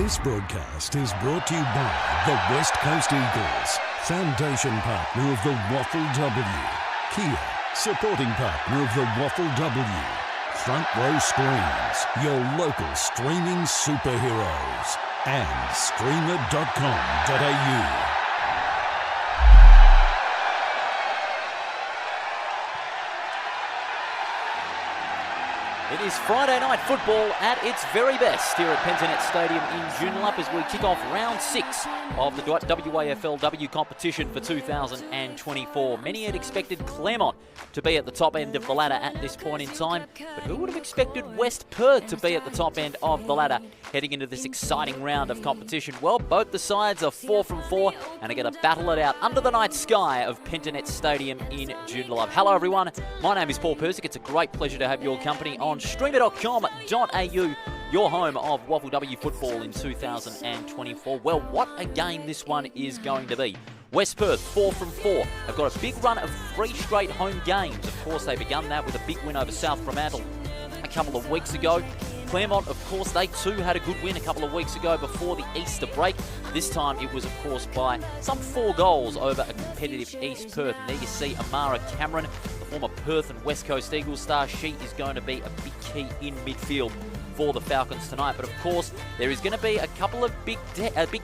This broadcast is brought to you by the West Coast Eagles, foundation partner of the WAFLW, Kia, supporting partner of the WAFLW, Front Row Screens, your local streaming superheroes, and streamer.com.au. It is Friday night football at its very best here at Pentanet Stadium in Joondalup as we kick off round 6 of the WAFLW competition for 2024. Many had expected Claremont to be at the top end of the ladder at this point in time, but who would have expected West Perth to be at the top end of the ladder heading into this exciting round of competition? Well, both the sides are 4 from 4 and are going to battle it out under the night sky of Pentanet Stadium in Joondalup. Hello everyone, my name is Paul Persick. It's a great pleasure to have your company on streamer.com.au, your home of WAFLW football in 2024. Well, what a game this one is going to be. West Perth, 4 from 4, have got a big run of 3 straight home games. Of course, they begun that with a big win over South Fremantle a couple of weeks ago. Claremont, of course, they too had a good win a couple of weeks ago before the Easter break. This time it was, of course, by some 4 goals over a competitive East Perth. And there you see Amara Cameron, the former Perth and West Coast Eagles star. She is going to be a big key in midfield for the Falcons tonight. But, of course, there is going to be a couple of big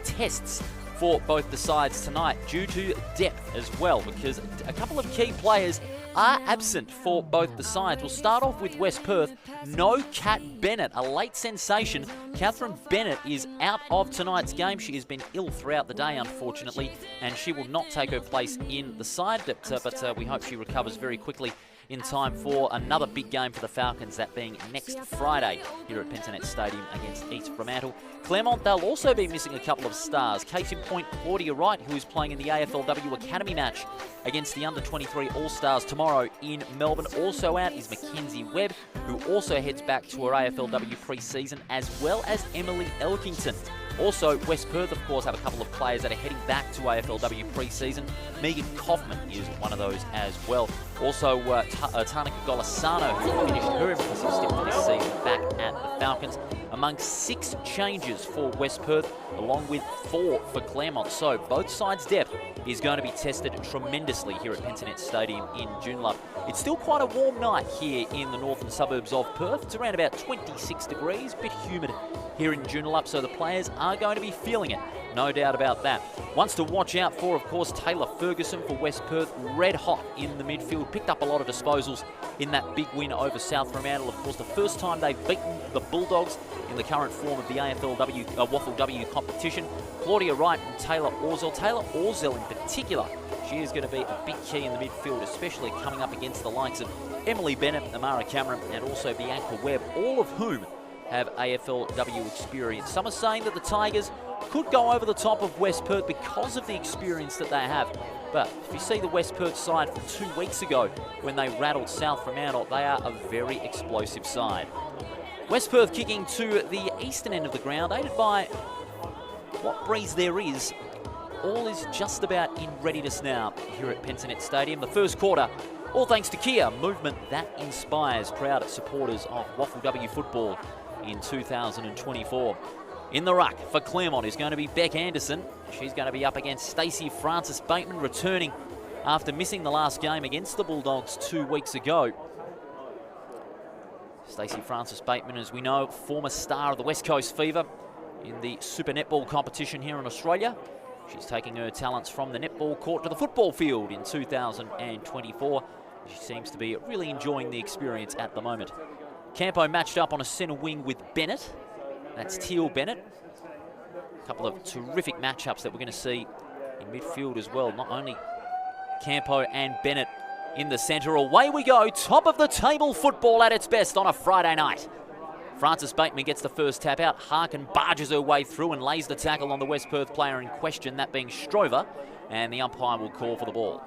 tests for both the sides tonight due to depth as well, because a couple of key players are absent for both the sides. We'll start off with West Perth. No Kat Bennett, a late sensation. Catherine Bennett is out of tonight's game. She has been ill throughout the day, unfortunately, and she will not take her place in the side, but we hope she recovers very quickly in time for another big game for the Falcons, that being next Friday here at Pentanet Stadium against East Fremantle. Claremont, they'll also be missing a couple of stars. Case in point, Claudia Wright, who is playing in the AFLW Academy match against the Under-23 All-Stars tomorrow in Melbourne. Also out is Mackenzie Webb, who also heads back to her AFLW pre-season, as well as Emily Elkington. Also, West Perth, of course, have a couple of players that are heading back to AFLW pre-season. Megan Kaufman is one of those as well. Also, Tanika Golisano, who finished her impressive stint for this season back at the Falcons. Among 6 changes for West Perth, along with 4 for Claremont. So, both sides' depth is going to be tested tremendously here at Pentanet Stadium in Joondalup. It's still quite a warm night here in the northern suburbs of Perth. It's around about 26 degrees, a bit humid here in Joondalup, so the players are going to be feeling it, no doubt about that. Ones to watch out for, of course, Taylor Ferguson for West Perth, red hot in the midfield, picked up a lot of disposals in that big win over South Fremantle. Of course, the first time they've beaten the Bulldogs in the current form of the AFLW WAFLW competition. Claudia Wright and Taylor Orzell. Taylor Orzell in particular, she is going to be a big key in the midfield, especially coming up against the likes of Emily Bennett, Amara Cameron, and also Bianca Webb, all of whom have AFLW experience. Some are saying that the Tigers could go over the top of West Perth because of the experience that they have. But if you see the West Perth side from 2 weeks ago when they rattled South Fremantle, they are a very explosive side. West Perth kicking to the eastern end of the ground, aided by what breeze there is. All is just about in readiness now here at Pentanet Stadium. The first quarter, all thanks to Kia, movement that inspires, proud supporters of WAFLW football in 2024. In the ruck for Claremont is going to be Beck Anderson. She's going to be up against Stacey Francis Bateman, returning after missing the last game against the Bulldogs 2 weeks ago. Stacey Francis Bateman, as we know, former star of the West Coast Fever in the Super Netball competition here in Australia. She's taking her talents from the netball court to the football field in 2024. She seems to be really enjoying the experience at the moment. Campo matched up on a centre wing with Bennett. That's Teal Bennett. A couple of terrific matchups that we're going to see in midfield as well. Not only Campo and Bennett in the centre. Away we go. Top of the table football at its best on a Friday night. Francis Bateman gets the first tap out. Harkin barges her way through and lays the tackle on the West Perth player in question, that being Strover. And the umpire will call for the ball.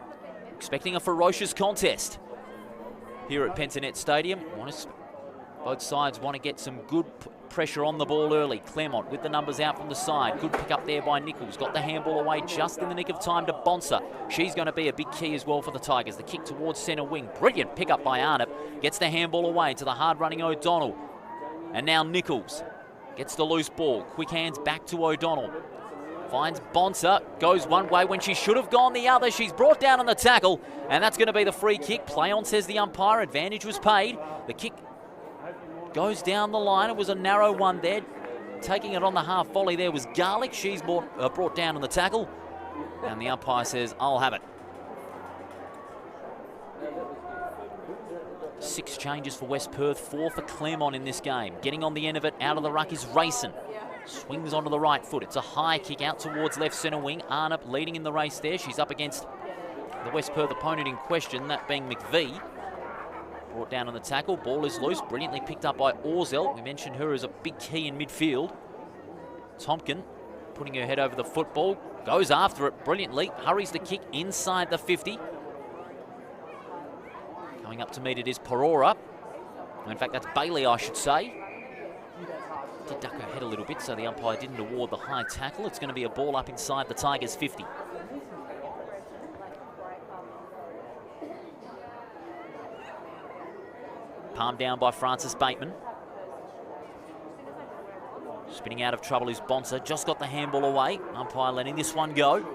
Expecting a ferocious contest here at Pentanet Stadium. Both sides want to get some good pressure on the ball early. Claremont with the numbers out from the side. Good pick up there by Nichols. Got the handball away just in the nick of time to Bonser. She's going to be a big key as well for the Tigers. The kick towards centre wing. Brilliant pick up by Arnott. Gets the handball away to the hard-running O'Donnell. And now Nichols. Gets the loose ball. Quick hands back to O'Donnell. Finds Bonser. Goes one way when she should have gone the other. She's brought down on the tackle. And that's going to be the free kick. Play on, says the umpire. Advantage was paid. The kick goes down the line. It was a narrow one there. Taking it on the half volley there was Garlick. She's brought down on the tackle. And the umpire says, I'll have it. 6 changes for West Perth, 4 for Claremont in this game. Getting on the end of it, out of the ruck is Rayson. Swings onto the right foot. It's a high kick out towards left centre wing. Arnott leading in the race there. She's up against the West Perth opponent in question, that being McVie. Brought down on the tackle. Ball is loose. Brilliantly picked up by Orzell. We mentioned her as a big key in midfield. Tompkin putting her head over the football. Goes after it brilliantly. Hurries the kick inside the 50. Coming up to meet it is Perora. In fact, that's Bailey, I should say. Did duck her head a little bit, so the umpire didn't award the high tackle. It's going to be a ball up inside the Tigers' 50. Palmed down by Francis Bateman. Spinning out of trouble is Bonser. Just got the handball away. Umpire letting this one go.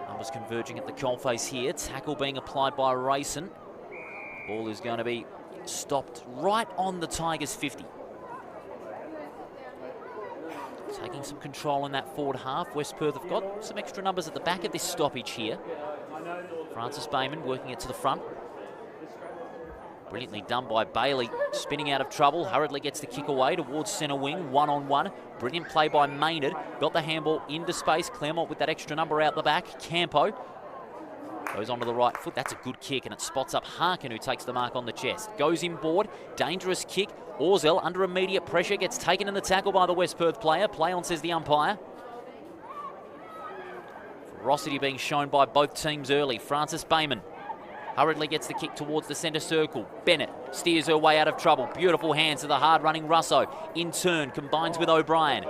Numbers converging at the coalface here. Tackle being applied by Rayson. Ball is going to be stopped right on the Tigers' 50. Taking some control in that forward half. West Perth have got some extra numbers at the back of this stoppage here. Francis Bayman working it to the front. Brilliantly done by Bailey. Spinning out of trouble. Hurriedly gets the kick away towards centre wing. 1-on-1. Brilliant play by Maynard. Got the handball into space. Claremont with that extra number out the back. Campo goes onto the right foot. That's a good kick, and it spots up Harkin, who takes the mark on the chest. Goes inboard. Dangerous kick. Orzell under immediate pressure. Gets taken in the tackle by the West Perth player. Play on, says the umpire. Ferocity being shown by both teams early. Francis Bayman hurriedly gets the kick towards the centre circle. Bennett steers her way out of trouble. Beautiful hands to the hard-running Russo. In turn, combines with O'Brien.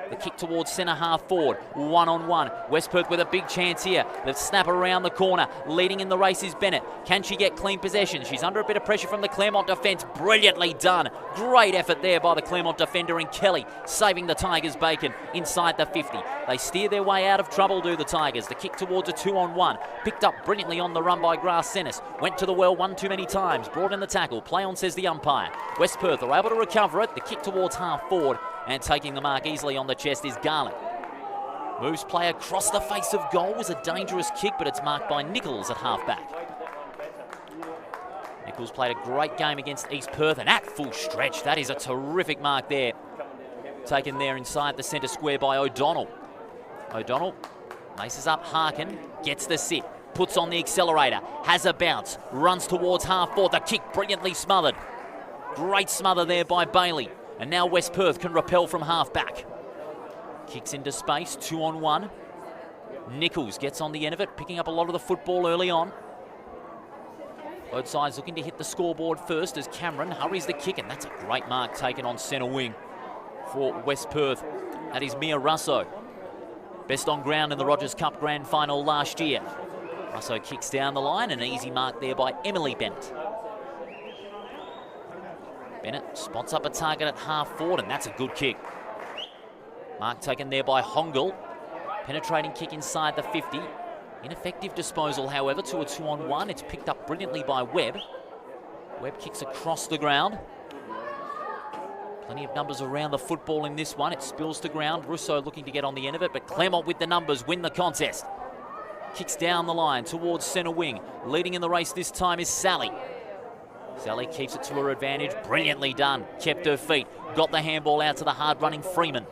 The kick towards centre half forward. 1-on-1. West Perth with a big chance here. The snap around the corner. Leading in the race is Bennett. Can she get clean possession? She's under a bit of pressure from the Claremont defence. Brilliantly done. Great effort there by the Claremont defender, and Kelly saving the Tigers' bacon inside the 50. They steer their way out of trouble, do the Tigers. The kick towards a 2-on-1. Picked up brilliantly on the run by Grass Sennis. Went to the well one too many times. Brought in the tackle. Play on, says the umpire. West Perth are able to recover it. The kick towards half forward. And taking the mark easily on the chest is Garlick. Moves play across the face of goal. Was a dangerous kick, but it's marked by Nichols at half-back. Nichols played a great game against East Perth, and at full stretch, that is a terrific mark there. Taken there inside the centre square by O'Donnell. O'Donnell laces up Harkin, gets the sit, puts on the accelerator, has a bounce, runs towards half-forward. The kick brilliantly smothered. Great smother there by Bailey. And now West Perth can repel from half-back. Kicks into space, 2-on-1. Nichols gets on the end of it, picking up a lot of the football early on. Both sides looking to hit the scoreboard first as Cameron hurries the kick, and that's a great mark taken on centre wing for West Perth. That is Mia Russo. Best on ground in the Rogers Cup Grand Final last year. Russo kicks down the line, an easy mark there by Emily Bennett. Bennett spots up a target at half forward, and that's a good kick. Mark taken there by Hongel. Penetrating kick inside the 50. Ineffective disposal, however, to a 2-on-1. It's picked up brilliantly by Webb. Webb kicks across the ground. Plenty of numbers around the football in this one. It spills to ground. Russo looking to get on the end of it, but Claremont with the numbers win the contest. Kicks down the line towards centre wing. Leading in the race this time is Sally. Sally keeps it to her advantage. Brilliantly done. Kept her feet. Got the handball out to the hard-running Freeman.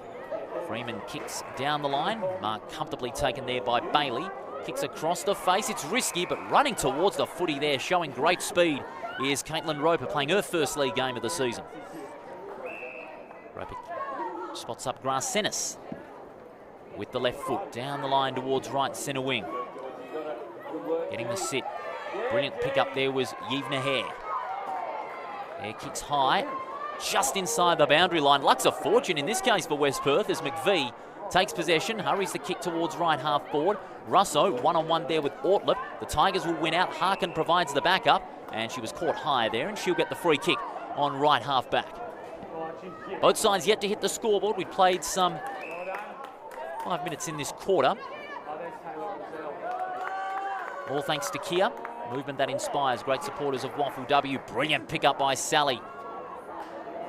Freeman kicks down the line. Mark comfortably taken there by Bailey. Kicks across the face. It's risky, but running towards the footy there, showing great speed, is Caitlin Roper, playing her first league game of the season. Roper spots up Grass Sennis with the left foot. Down the line towards right centre wing. Getting the sit. Brilliant pick up there was Yvna Hare. Air kicks high, just inside the boundary line. Luck's a fortune in this case for West Perth as McVie takes possession, hurries the kick towards right half forward. Russo, 1-on-1 there with Ortlip. The Tigers will win out. Harkin provides the backup, and she was caught high there, and she'll get the free kick on right half back. Both sides yet to hit the scoreboard. We played some 5 minutes in this quarter. All thanks to Kia. Movement that inspires. Great supporters of WAFLW. Brilliant pick up by Sally.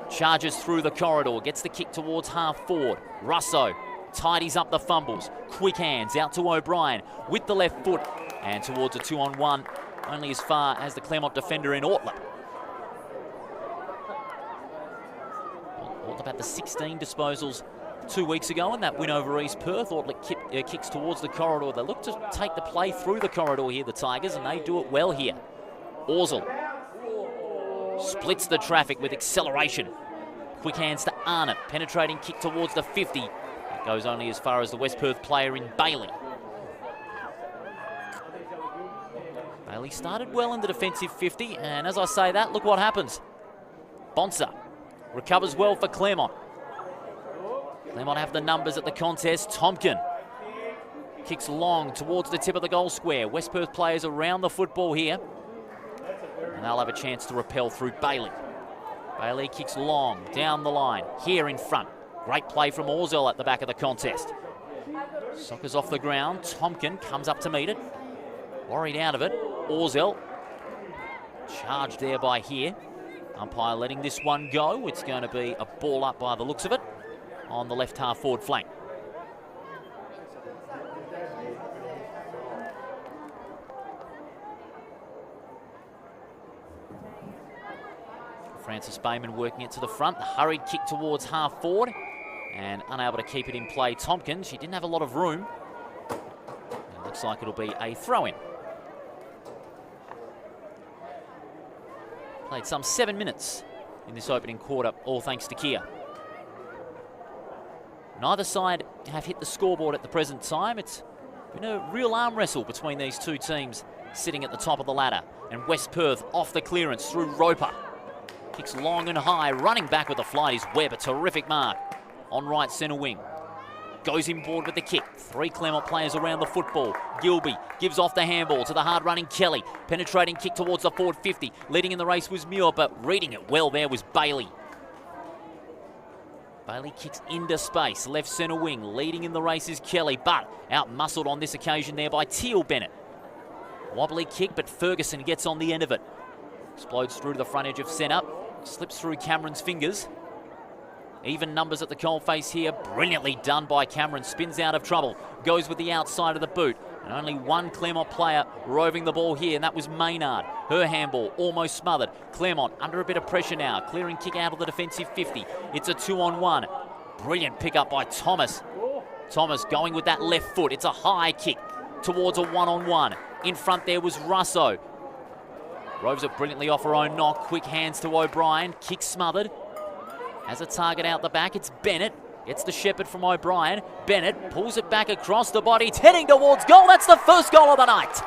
Charges through the corridor. Gets the kick towards half forward. Russo tidies up the fumbles. Quick hands out to O'Brien with the left foot. And towards a 2-on-1. Only as far as the Claremont defender in Ortlip. Ortlip had the 16 disposals 2 weeks ago in that win over East Perth. Ortlip kicks towards the corridor. They look to take the play through the corridor here, the Tigers, and they do it well here. Orzel splits the traffic with acceleration. Quick hands to Arnott. Penetrating kick towards the 50. It goes only as far as the West Perth player in Bailey. Bailey started well in the defensive 50, and as I say that, look what happens. Bonser recovers well for Claremont. Claremont have the numbers at the contest. Tompkin kicks long towards the tip of the goal square. West Perth players around the football here, and they'll have a chance to repel through Bailey. Bailey kicks long down the line, here in front. Great play from Orzel at the back of the contest. Soccer's off the ground. Tompkin comes up to meet it. Worried out of it. Orzel charged there by here. Umpire letting this one go. It's going to be a ball up by the looks of it on the left half forward flank. Francis Bayman working it to the front. The hurried kick towards half forward and unable to keep it in play. Tompkins, she didn't have a lot of room. It looks like it'll be a throw-in. Played some 7 minutes in this opening quarter, all thanks to Kia. Neither side have hit the scoreboard at the present time. It's been a real arm wrestle between these two teams sitting at the top of the ladder. And West Perth off the clearance through Roper. Kicks long and high, running back with the flight is Webb, a terrific mark on right centre wing. Goes inboard with the kick. 3 Claremont players around the football. Gilby gives off the handball to the hard-running Kelly. Penetrating kick towards the forward 50. Leading in the race was Muir, but reading it well there was Bailey. Bailey kicks into space, left centre wing. Leading in the race is Kelly, but out-muscled on this occasion there by Teal Bennett. Wobbly kick, but Ferguson gets on the end of it. Explodes through to the front edge of centre. Slips through Cameron's fingers. Even numbers at the coalface here. Brilliantly done by Cameron. Spins out of trouble. Goes with the outside of the boot. And only one Claremont player roving the ball here, and that was Maynard. Her handball almost smothered. Claremont under a bit of pressure now. Clearing kick out of the defensive 50. It's a 2-on-1. Brilliant pick up by Thomas. Thomas going with that left foot. It's a high kick towards a 1-on-1. In front there was Russo. Roves it brilliantly off her own knock. Quick hands to O'Brien. Kick smothered. As a target out the back, it's Bennett. Gets the shepherd from O'Brien. Bennett pulls it back across the body. It's heading towards goal. That's the first goal of the night.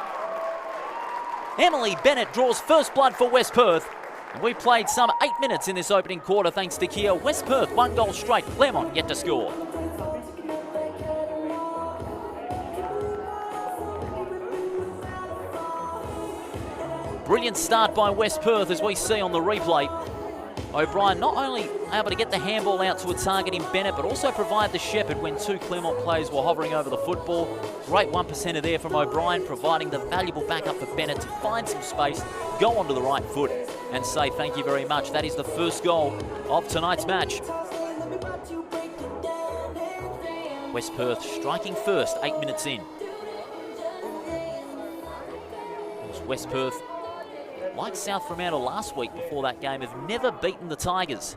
Emily Bennett draws first blood for West Perth. And we played some 8 minutes in this opening quarter thanks to Kia. West Perth 1 goal straight. Claremont yet to score. Brilliant start by West Perth as we see on the replay. O'Brien not only able to get the handball out to a target in Bennett, but also provide the shepherd when 2 Claremont players were hovering over the football. Great 1%er there from O'Brien, providing the valuable backup for Bennett to find some space, go onto the right foot and say thank you very much. That is the first goal of tonight's match. West Perth striking first, 8 minutes in. It was West Perth, like South Fremantle last week before that game, have never beaten the Tigers.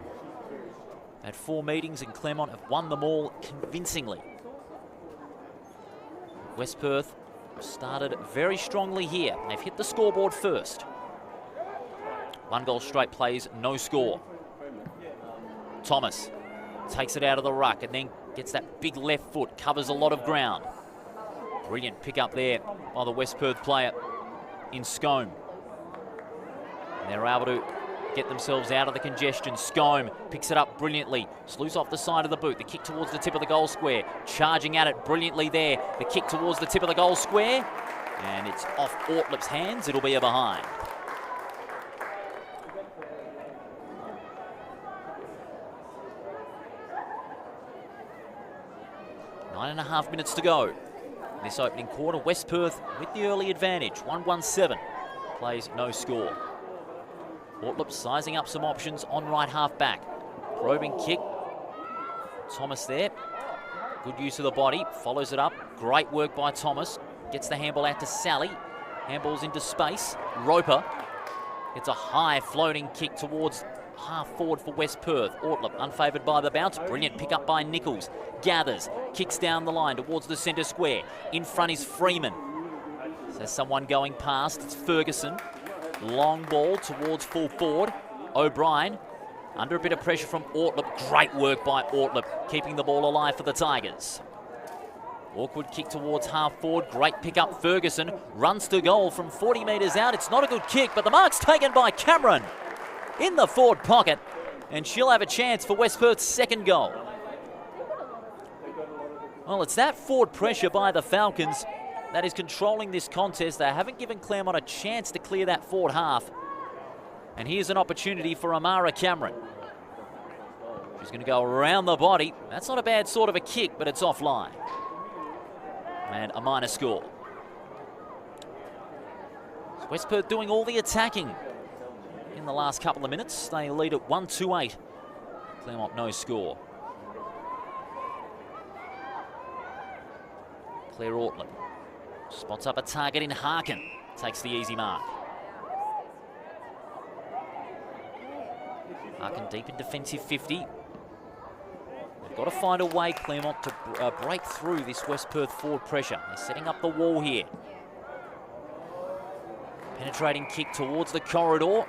Had 4 meetings and Claremont have won them all convincingly. West Perth started very strongly here. They've hit the scoreboard first. 1 goal straight plays, no score. Thomas takes it out of the ruck and then gets that big left foot, covers a lot of ground. Brilliant pick up there by the West Perth player in Scone. And they're able to get themselves out of the congestion. Scone picks it up brilliantly. Slews off the side of the boot. The kick towards the tip of the goal square. Charging at it brilliantly there. The kick towards the tip of the goal square. And it's off Ortlip's hands. It'll be a behind. 1.5 minutes to go. This opening quarter, West Perth with the early advantage. 1-1-7. Plays no score. Ortlip sizing up some options on right half back. Probing kick. Thomas there. Good use of the body. Follows it up. Great work by Thomas. Gets the handball out to Sally. Handball's into space. Roper. It's a high floating kick towards half forward for West Perth. Ortlip unfavoured by the bounce. Brilliant pick up by Nichols. Gathers. Kicks down the line towards the centre square. In front is Freeman. There's someone going past. It's Ferguson. Long ball towards full forward. O'Brien under a bit of pressure from Ortlip. Great work by Ortlip, keeping the ball alive for the Tigers. Awkward kick towards half forward. Great pick up. Ferguson runs to goal from 40 metres out. It's not a good kick, but the mark's taken by Cameron in the forward pocket, and she'll have a chance for West Perth's second goal. Well, it's that forward pressure by the Falcons that is controlling this contest. They haven't given Claremont a chance to clear that forward half. And here's an opportunity for Amara Cameron. She's going to go around the body. That's not a bad sort of a kick, but it's offline. And a minor score. So West Perth doing all the attacking in the last couple of minutes. They lead at 1-8. Claremont no score. Claire Ortlip spots up a target in Harkin. Takes the easy mark. Harkin deep in defensive 50. They've got to find a way, Claremont, to break through this West Perth forward pressure. They're setting up the wall here. Penetrating kick towards the corridor.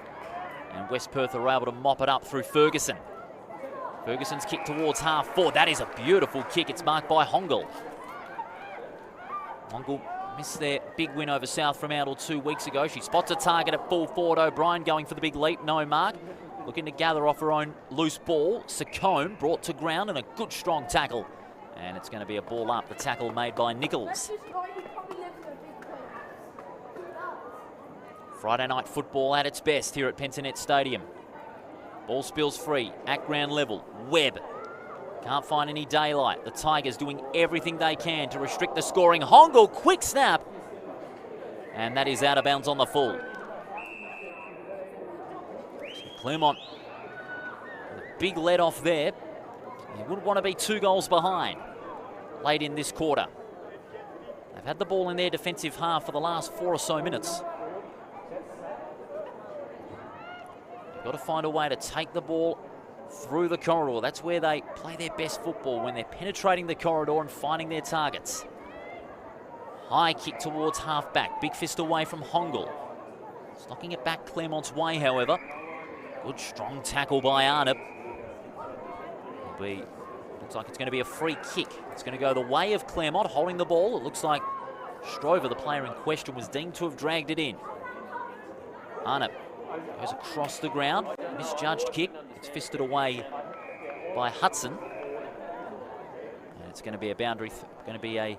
And West Perth are able to mop it up through Ferguson. Ferguson's kick towards half forward. That is a beautiful kick. It's marked by Hongel. Hongel missed their big win over South Fremantle 2 weeks ago. She spots a target at full forward. O'Brien going for the big leap. No mark. Looking to gather off her own loose ball. Secone brought to ground and a good strong tackle. And it's going to be a ball up. The tackle made by Nichols. Friday night football at its best here at Pentanet Stadium. Ball spills free at ground level. Webb can't find any daylight. The Tigers doing everything they can to restrict the scoring. Hongel, quick snap. And that is out of bounds on the full. Claremont, a big let off there. You wouldn't want to be 2 goals behind late in this quarter. They've had the ball in their defensive half for the last 4 or so minutes. They've got to find a way to take the ball through the corridor. That's where they play their best football, when they're penetrating the corridor and finding their targets. High kick towards half back. Big fist away from Hongel. Knocking it back Claremont's way, however. Good strong tackle by Arnott. Looks like it's going to be a free kick. It's going to go the way of Claremont, holding the ball. It looks like Strover, the player in question, was deemed to have dragged it in. Arnott goes across the ground. Misjudged kick. It's fisted away by Hudson. And it's going to be a boundary. Looks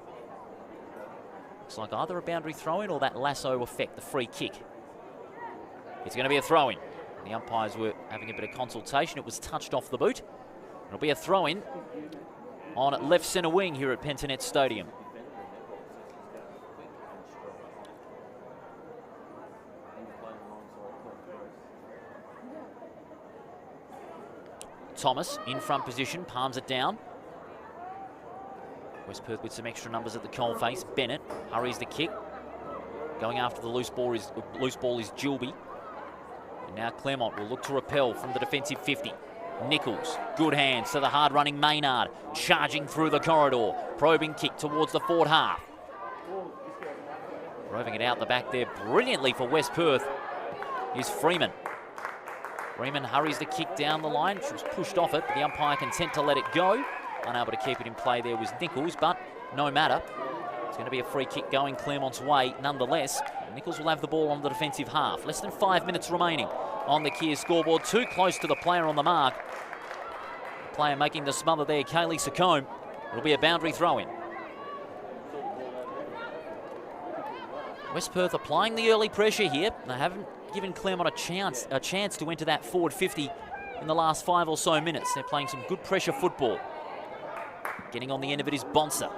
like either a boundary throw-in or that lasso effect, the free kick. It's going to be a throw-in. The umpires were having a bit of consultation. It was touched off the boot. It'll be a throw-in on left centre wing here at Pentanet Stadium. Thomas in front position, palms it down. West Perth with some extra numbers at the coalface. Bennett hurries the kick. Going after the loose ball is Gilby. And now Claremont will look to repel from the defensive 50. Nichols, good hands to the hard-running Maynard, charging through the corridor. Probing kick towards the forward half. Roving it out the back there brilliantly for West Perth is Freeman. Freeman hurries the kick down the line. She was pushed off it, but the umpire content to let it go. Unable to keep it in play there was Nichols, but no matter. It's going to be a free kick going Claremont's way nonetheless. Nichols will have the ball on the defensive half. Less than 5 minutes remaining on the Kia scoreboard. Too close to the player on the mark. The player making the smother there, Kaylee Secone. It'll be a boundary throw-in. West Perth applying the early pressure here. They haven't given Claremont a chance to enter that forward 50 in the last 5 or so minutes. They're playing some good pressure football. Getting on the end of it is Bonser.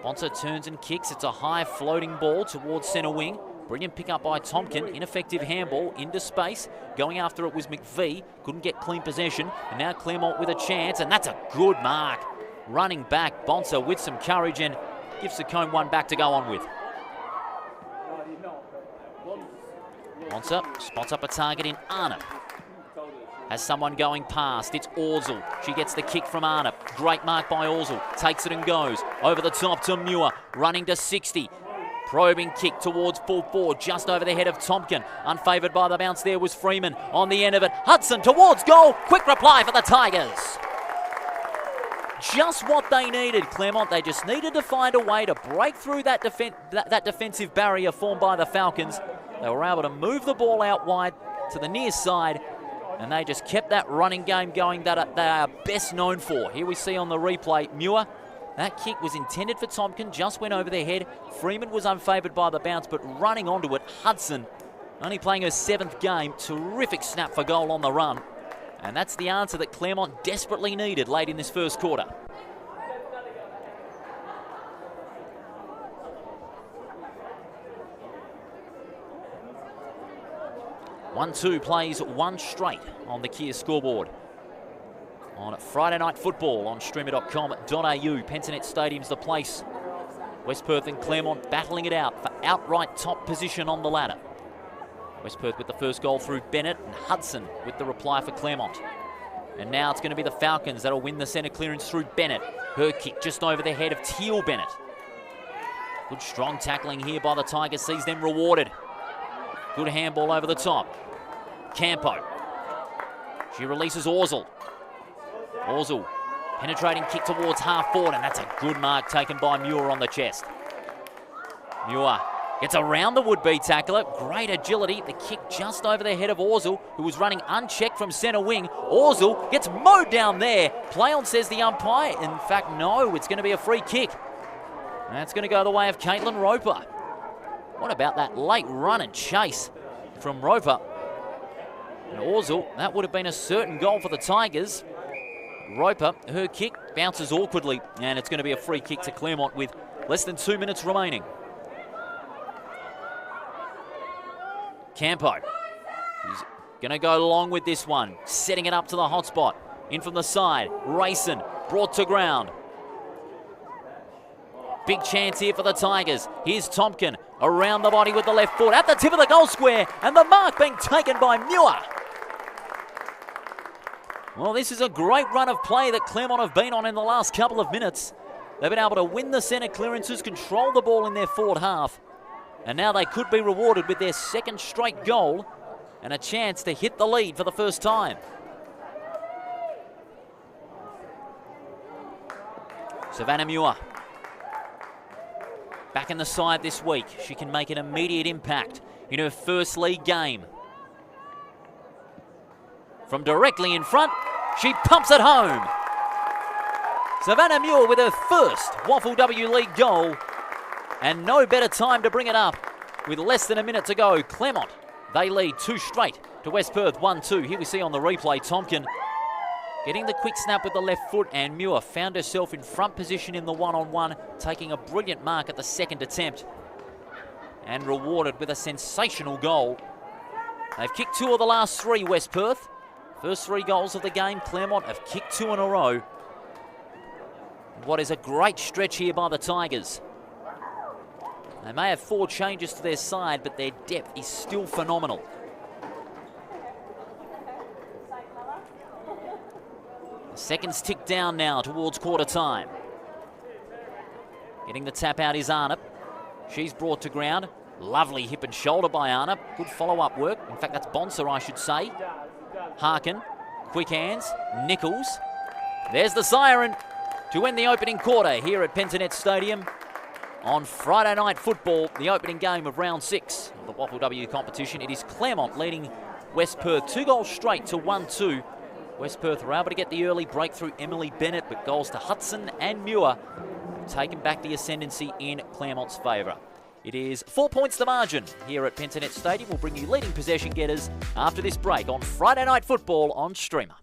Bonser turns and kicks. It's a high floating ball towards centre wing. Brilliant pick up by Tompkin. Ineffective handball into space. Going after it was McVie. Couldn't get clean possession. And now Claremont with a chance, and that's a good mark. Running back, Bonser with some courage and gives the cone one back to go on with. Bonser spots up a target in Arnott. Has someone going past. It's Orzul. She gets the kick from Arnott. Great mark by Orzul. Takes it and goes. Over the top to Muir. Running to 60. Probing kick towards full forward, just over the head of Tompkin. Unfavoured by the bounce there was Freeman. On the end of it, Hudson towards goal. Quick reply for the Tigers. Just what they needed, Claremont. They just needed to find a way to break through that defensive barrier formed by the Falcons. They were able to move the ball out wide to the near side, and they just kept that running game going that they are best known for. Here we see on the replay, Muir. That kick was intended for Tompkin, just went over their head. Freeman was unfavoured by the bounce, but running onto it, Hudson, only playing her 7th game, terrific snap for goal on the run. And that's the answer that Claremont desperately needed late in this first quarter. One-two plays one straight on the Kia scoreboard. On Friday Night Football on streamer.com.au. Pentanet Stadium's the place. West Perth and Claremont battling it out for outright top position on the ladder. West Perth with the first goal through Bennett, and Hudson with the reply for Claremont. And now it's going to be the Falcons that'll win the centre clearance through Bennett. Her kick just over the head of Teal Bennett. Good strong tackling here by the Tigers sees them rewarded. Good handball over the top. Campo. She releases Orzul. Orzul, penetrating kick towards half forward, and that's a good mark taken by Muir on the chest. Muir gets around the would-be tackler. Great agility. The kick just over the head of Orzul, who was running unchecked from centre wing. Orzul gets mowed down there. Play on, says the umpire. In fact, no, it's going to be a free kick. And that's going to go the way of Caitlin Roper. What about that late run and chase from Roper? And Orzul, that would have been a certain goal for the Tigers. Roper, her kick bounces awkwardly, and it's going to be a free kick to Claremont with less than 2 minutes remaining. Campo, he's going to go long with this one, setting it up to the hot spot. In from the side, Rayson brought to ground. Big chance here for the Tigers. Here's Tompkin around the body with the left foot at the tip of the goal square, and the mark being taken by Muir. Well, this is a great run of play that Claremont have been on in the last couple of minutes. They've been able to win the centre clearances, control the ball in their forward half, and now they could be rewarded with their 2nd straight goal and a chance to hit the lead for the first time. Savannah Muir, back in the side this week. She can make an immediate impact in her first league game. From directly in front, she pumps it home. Savannah Muir with her first WAFLW League goal, and no better time to bring it up with less than a minute to go. Claremont, they lead 2 straight to West Perth 1-2. Here we see on the replay Tompkin getting the quick snap with the left foot, and Muir found herself in front position in the one-on-one, taking a brilliant mark at the 2nd attempt and rewarded with a sensational goal. They've kicked 2 of the last 3, West Perth. First 3 goals of the game, Claremont have kicked 2 in a row. What is a great stretch here by the Tigers. They may have 4 changes to their side, but their depth is still phenomenal. The seconds tick down now towards quarter time. Getting the tap out is Arnott. She's brought to ground. Lovely hip and shoulder by Arnott. Good follow-up work. In fact, that's Bonser, I should say. Harkin, quick hands, Nichols. There's the siren to end the opening quarter here at Pentanet Stadium on Friday Night Football, the opening game of round 6 of the WAFLW competition. It is Claremont leading West Perth 2 goals straight to 1-2. West Perth were able to get the early breakthrough Emily Bennett, but goals to Hudson and Muir taking back the ascendancy in Claremont's favour. It is 4 points to margin here at Pentanet Stadium. We'll bring you leading possession getters after this break on Friday Night Football on Streamer.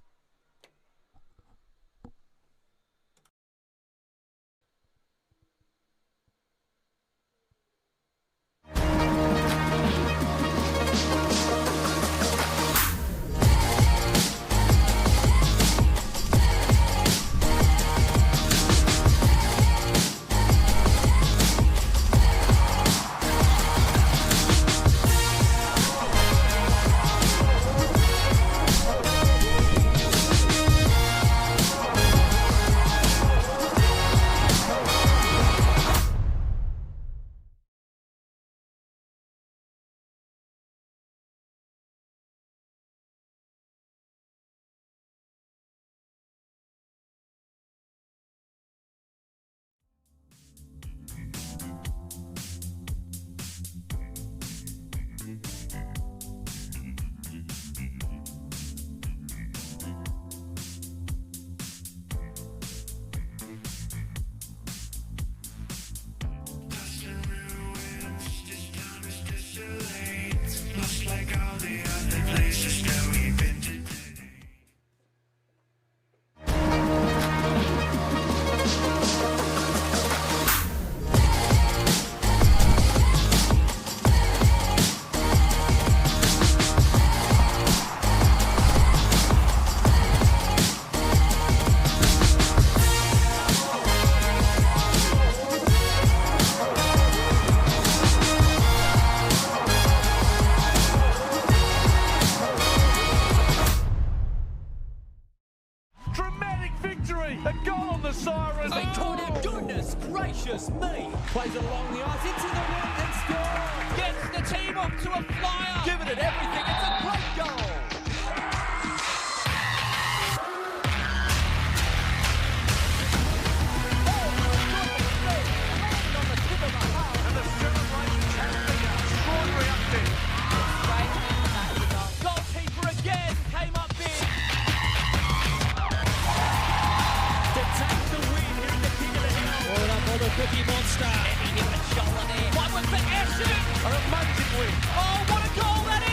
win. Oh, what a goal that is!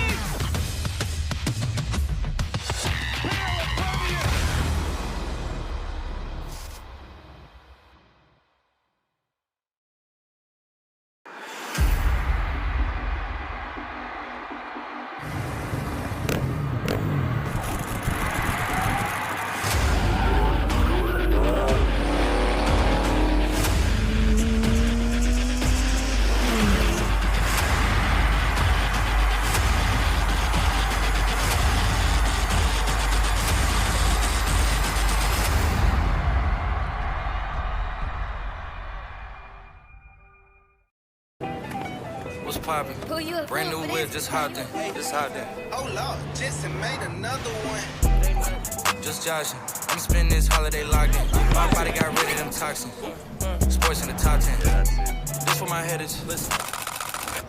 What's poppin'? Brand new whip, just hopped in. Oh Lord, Jetson made another one. Just joshing. I'm spending this holiday locked in. My body got rid of them toxins. Sports in the top 10. This for my headers. Listen.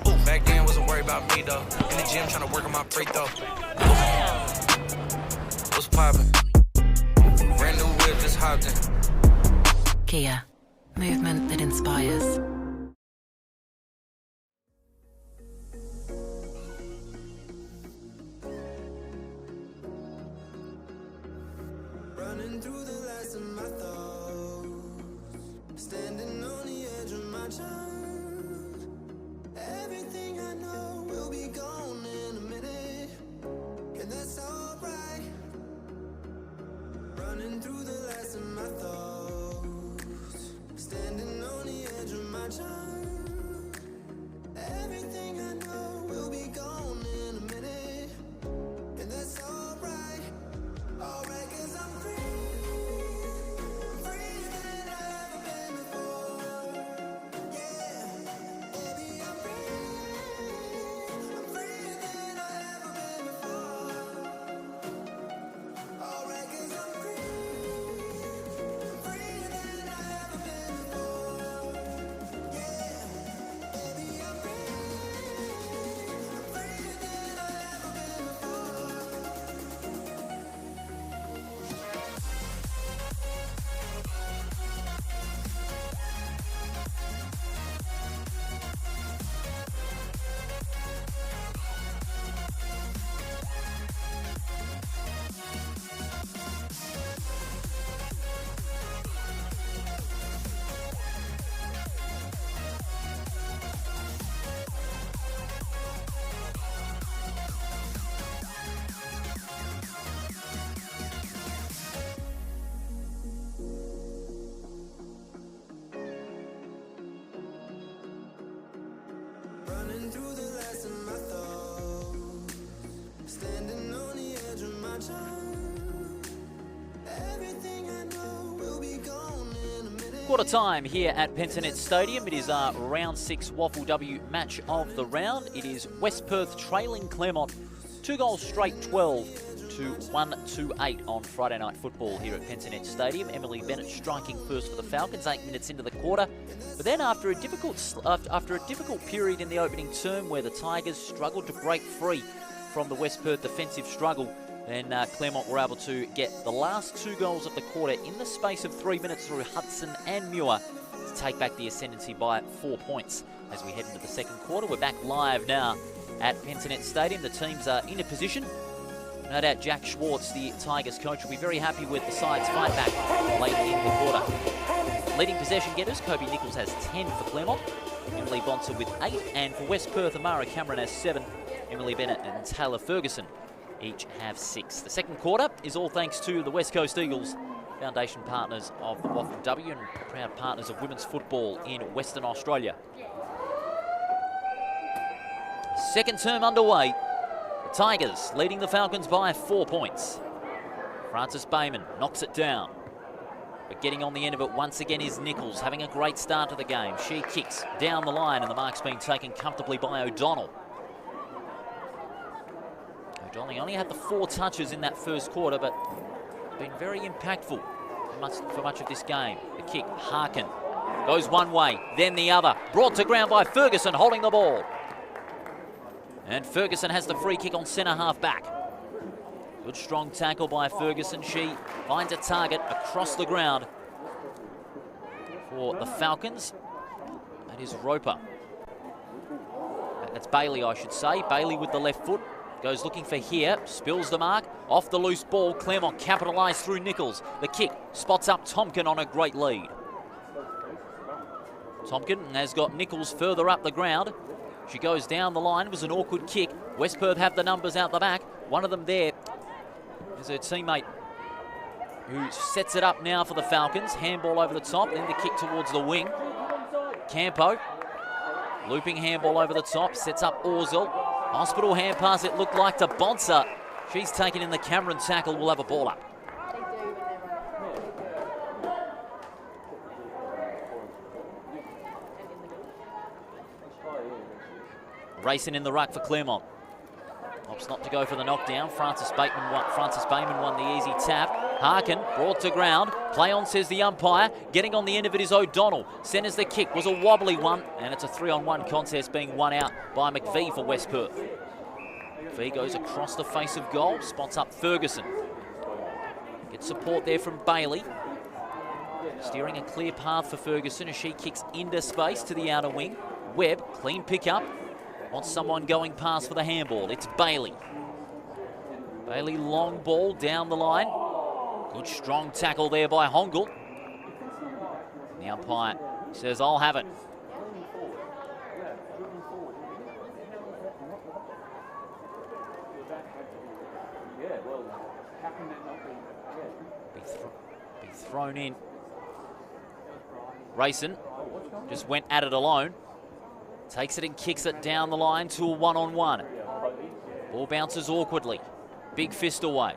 Ooh, back then wasn't worried about me though. In the gym trying to work on my free throw. What's poppin'? Brand new whip, just hopped in. Kia, movement that inspires. Running through the last of my thoughts, standing on the edge of my chance. Everything I know will be gone in a minute, and that's alright. Running through the last of my thoughts, standing on the edge of my chance. Everything I know will be gone in a minute, and that's alright. Alright, 'cause I'm freer than I've ever been before. Yeah, baby, I'm freer than I've ever been before. Alright, 'cause I'm freer than I've ever been before. Yeah, baby, I'm freer than I've ever been before. Running through the last of my thoughts, standing on the edge of my chance. Everything I know will be gone in a minute. Quarter time here at Pentanet Stadium. It is our round 6 WAFLW match of the round. It is West Perth trailing Claremont 2 goals straight, 12 to 1-2-8 on Friday night football here at Pentanet Stadium. Emily Bennett striking first for the Falcons 8 minutes into the quarter. But then after a difficult period in the opening term where the Tigers struggled to break free from the West Perth defensive struggle, then Claremont were able to get the last 2 goals of the quarter in the space of 3 minutes through Hudson and Muir to take back the ascendancy by 4 points. As we head into the second quarter, we're back live now at Pentanet Stadium. The teams are in a position. No doubt Jack Schwartz, the Tigers coach, will be very happy with the side's fight back late in the quarter. Leading possession getters, Kobe Nichols has 10 for Claremont, Emily Bonser with 8, and for West Perth, Amara Cameron has 7, Emily Bennett and Taylor Ferguson each have 6. The second quarter is all thanks to the West Coast Eagles, foundation partners of the WAFLW and proud partners of women's football in Western Australia. Second term underway. The Tigers leading the Falcons by 4 points. Frances Bayman knocks it down. But getting on the end of it once again is Nichols, having a great start to the game. She kicks down the line and the mark's been taken comfortably by O'Donnell. O'Donnell only had the 4 touches in that first quarter, but been very impactful for much of this game. The kick, Harkin, goes one way, then the other. Brought to ground by Ferguson, holding the ball. And Ferguson has the free kick on centre half back. Good strong tackle by Ferguson. She finds a target across the ground for the Falcons. That is Roper. That's Bailey, I should say. Bailey with the left foot. Goes looking for here, spills the mark, off the loose ball. Claremont capitalised through Nichols. The kick spots up Tompkin on a great lead. Tompkin has got Nichols further up the ground. She goes down the line. It was an awkward kick. West Perth have the numbers out the back. One of them there is her teammate who sets it up now for the Falcons. Handball over the top, then the kick towards the wing. Campo, looping handball over the top, sets up Orzel. Hospital hand pass, it looked like, to Bonser. She's taken in the Cameron tackle. We'll have a ball up. Racing in the ruck for Claremont. Opts not to go for the knockdown. Francis Bayman won the easy tap. Harkin brought to ground. Play on, says the umpire. Getting on the end of it is O'Donnell. Centres the kick. Was a wobbly one, and it's a 3-on-1 contest being won out by McVie for West Perth. McVie goes across the face of goal. Spots up Ferguson. Gets support there from Bailey. Steering a clear path for Ferguson as she kicks into space to the outer wing. Webb, clean pick up. Wants someone going past for the handball. It's Bailey. Bailey, long ball down the line. Good strong tackle there by Hongel. The umpire says, I'll have it. Be thrown in. Rayson just went at it alone. Takes it and kicks it down the line to a one-on-one. Ball bounces awkwardly. Big fist away.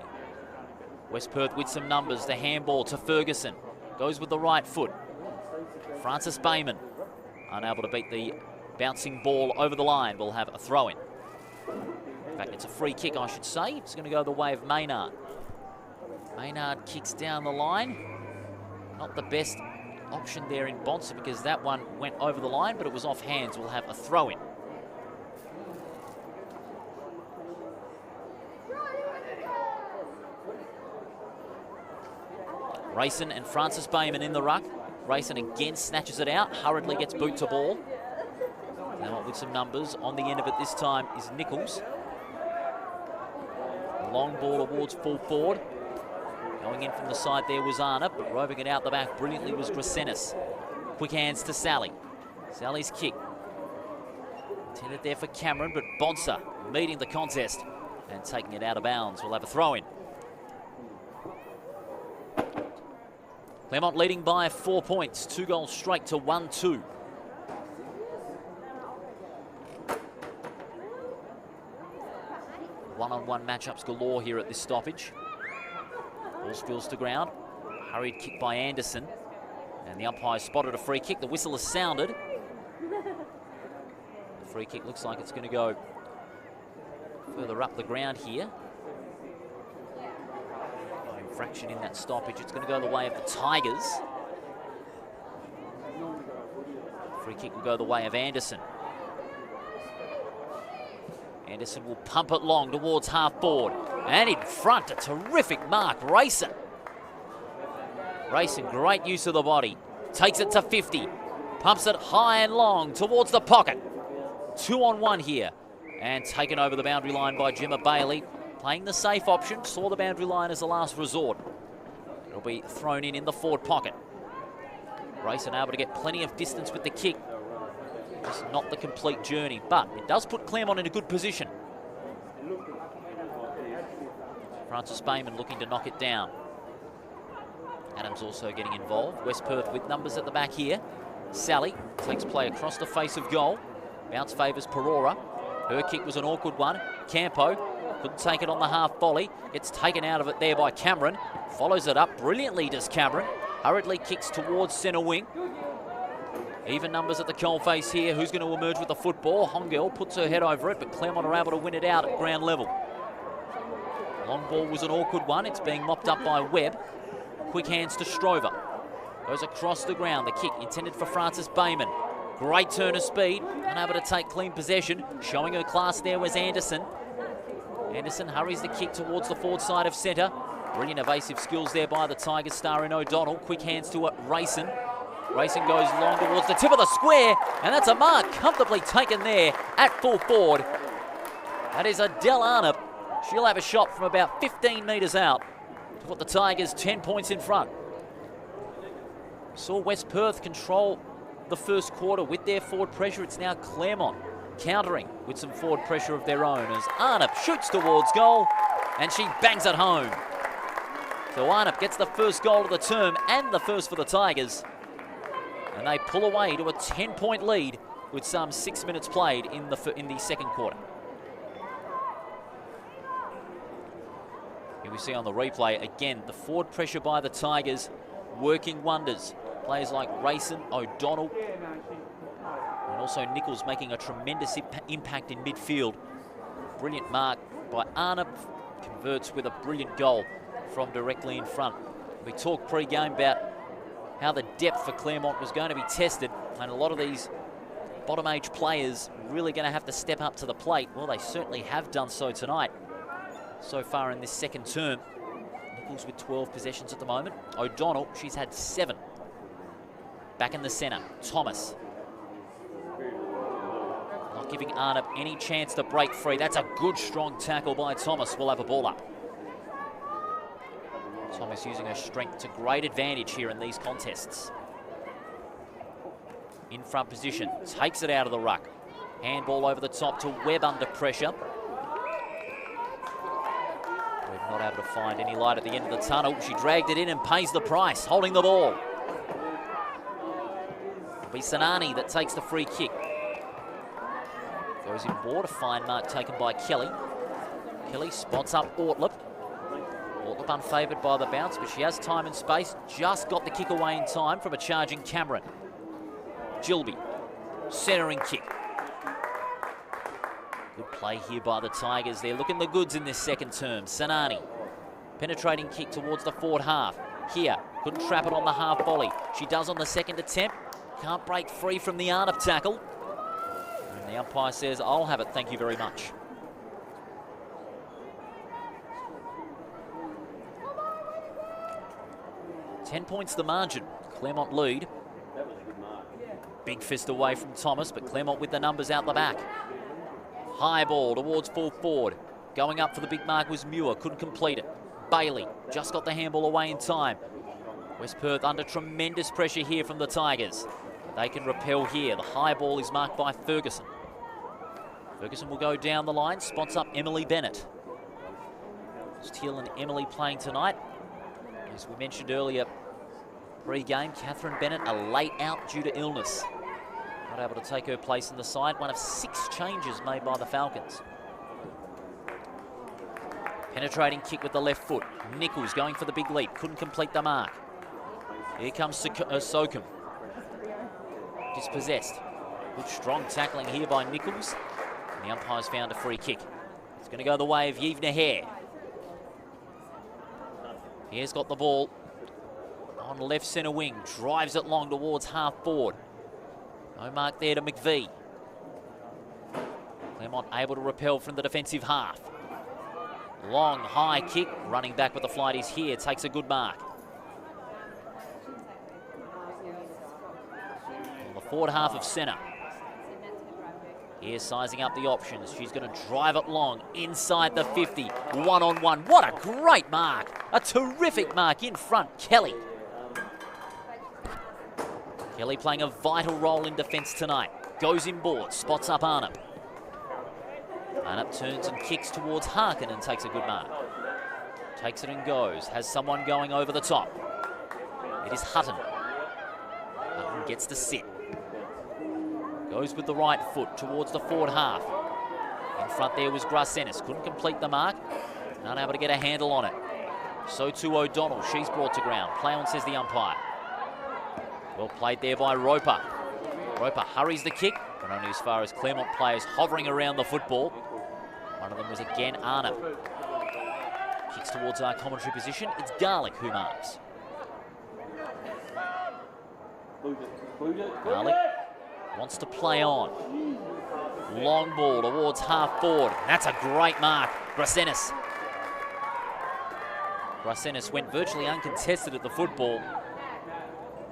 West Perth with some numbers. The handball to Ferguson. Goes with the right foot. Francis Bayman unable to beat the bouncing ball over the line. We'll have a throw-in. In fact, it's a free kick, I should say. It's going to go the way of Maynard. Maynard kicks down the line. Not the best option there in Bonser because that one went over the line, but it was off hands. We'll have a throw-in. Rayson and Francis Bayman in the ruck. Rayson again snatches it out, hurriedly gets boot to ball. Now with some numbers on the end of it this time is Nichols. Long ball towards full forward. Going in from the side there was Arna, but roving it out the back brilliantly was Grasenis. Quick hands to Sally. Sally's kick. Intended there for Cameron, but Bonser meeting the contest and taking it out of bounds. We'll have a throw-in. Claremont leading by 4 points, 2 goals straight to 1-2. One-on-one matchups galore here at this stoppage. Ball spills to ground. Hurried kick by Anderson. And the umpire spotted a free kick. The whistle has sounded. The free kick looks like it's going to go further up the ground here. No infraction in that stoppage. It's going to go the way of the Tigers. Free kick will go the way of Anderson. Anderson will pump it long towards half board. And in front, a terrific mark, Rayson. Rayson, great use of the body. Takes it to 50. Pumps it high and long towards the pocket. 2-on-1 here. And taken over the boundary line by Gemma Bailey. Playing the safe option, saw the boundary line as a last resort. It'll be thrown in the forward pocket. Rayson able to get plenty of distance with the kick. Just not the complete journey, but it does put Claremont in a good position. Francis Bayman looking to knock it down. Adams also getting involved. West Perth with numbers at the back here. Sally takes play across the face of goal. Bounce favours Perora. Her kick was an awkward one. Campo couldn't take it on the half volley. Gets taken out of it there by Cameron. Follows it up brilliantly, does Cameron. Hurriedly kicks towards centre wing. Even numbers at the coalface here. Who's going to emerge with the football? Hongel puts her head over it, but Claremont are able to win it out at ground level. Long ball was an awkward one. It's being mopped up by Webb. Quick hands to Strover. Goes across the ground. The kick intended for Francis Bayman. Great turn of speed. Unable to take clean possession. Showing her class there was Anderson. Anderson hurries the kick towards the forward side of centre. Brilliant evasive skills there by the Tigers star in O'Donnell. Quick hands to Rayson. Racing goes long towards the tip of the square, and that's a mark comfortably taken there at full forward. That is Adele Arnott. She'll have a shot from about 15 metres out to put the Tigers 10 points in front. Saw West Perth control the first quarter with their forward pressure. It's now Claremont countering with some forward pressure of their own as Arnott shoots towards goal and she bangs it home. So Arnott gets the first goal of the term and the first for the Tigers. And they pull away to a 10-point lead with some 6 minutes played in the second quarter. Here we see on the replay, again, the forward pressure by the Tigers working wonders. Players like Rayson, O'Donnell, and also Nichols making a tremendous impact in midfield. Brilliant mark by Arnott, converts with a brilliant goal from directly in front. We talked pre-game about how the depth for Claremont was going to be tested, and a lot of these bottom-age players really going to have to step up to the plate. Well, they certainly have done so tonight. So far in this second term, Nichols with 12 possessions at the moment. O'Donnell, she's had 7. Back in the centre, Thomas. Not giving Arnott any chance to break free. That's a good, strong tackle by Thomas. We'll have a ball up. Thomas using her strength to great advantage here in these contests. In front position, takes it out of the ruck. Handball over the top to Webb under pressure. Webb not able to find any light at the end of the tunnel. She dragged it in and pays the price, holding the ball. It'll be Sanani that takes the free kick. Goes in board, a fine mark taken by Kelly. Kelly spots up Ortlip. Ortlip unfavoured by the bounce, but she has time and space. Just got the kick away in time from a charging Cameron. Gilby, centering kick. Good play here by the Tigers. They're looking the goods in this second term. Sanani, penetrating kick towards the forward half. Here, couldn't trap it on the half volley. She does on the second attempt. Can't break free from the Arnott tackle. And the umpire says, I'll have it, thank you very much. $10 points the margin. Claremont lead. Big fist away from Thomas, but Claremont with the numbers out the back. High ball towards full forward. Going up for the big mark was Muir, couldn't complete it. Bailey just got the handball away in time. West Perth under tremendous pressure here from the Tigers. They can repel here. The high ball is marked by Ferguson. Ferguson will go down the line, spots up Emily Bennett. Steele and Emily playing tonight. As we mentioned earlier, pre-game, Catherine Bennett a late out due to illness. Not able to take her place in the side. One of 6 changes made by the Falcons. Penetrating kick with the left foot. Nichols going for the big leap. Couldn't complete the mark. Here comes Sokum. Dispossessed. Good strong tackling here by Nichols. And the umpire's found a free kick. It's going to go the way of Yvonne Hare. Here's got the ball on left centre wing. Drives it long towards half forward. No mark there to McVie. Claremont able to repel from the defensive half. Long, high kick. Running back with the flight is here. Takes a good mark. On the forward half of centre. Here sizing up the options. She's going to drive it long inside the 50. One-on-one. What a great mark. A terrific mark in front. Kelly. Kelly playing a vital role in defence tonight. Goes in board. Spots up Arnott. Arnott turns and kicks towards Harkin and takes a good mark. Takes it and goes. Has someone going over the top. It is Hutton. Hutton gets to sit. Goes with the right foot towards the forward half. In front there was Grassenis. Couldn't complete the mark. Not able to get a handle on it. So too O'Donnell. She's brought to ground. Play on, says the umpire. Well played there by Roper. Roper hurries the kick, but only as far as Claremont players hovering around the football. One of them was again Arnott. Kicks towards our commentary position. It's Garlick who marks. Garlick wants to play on. Long ball towards half forward. That's a great mark. Grassenis. Grassenis went virtually uncontested at the football.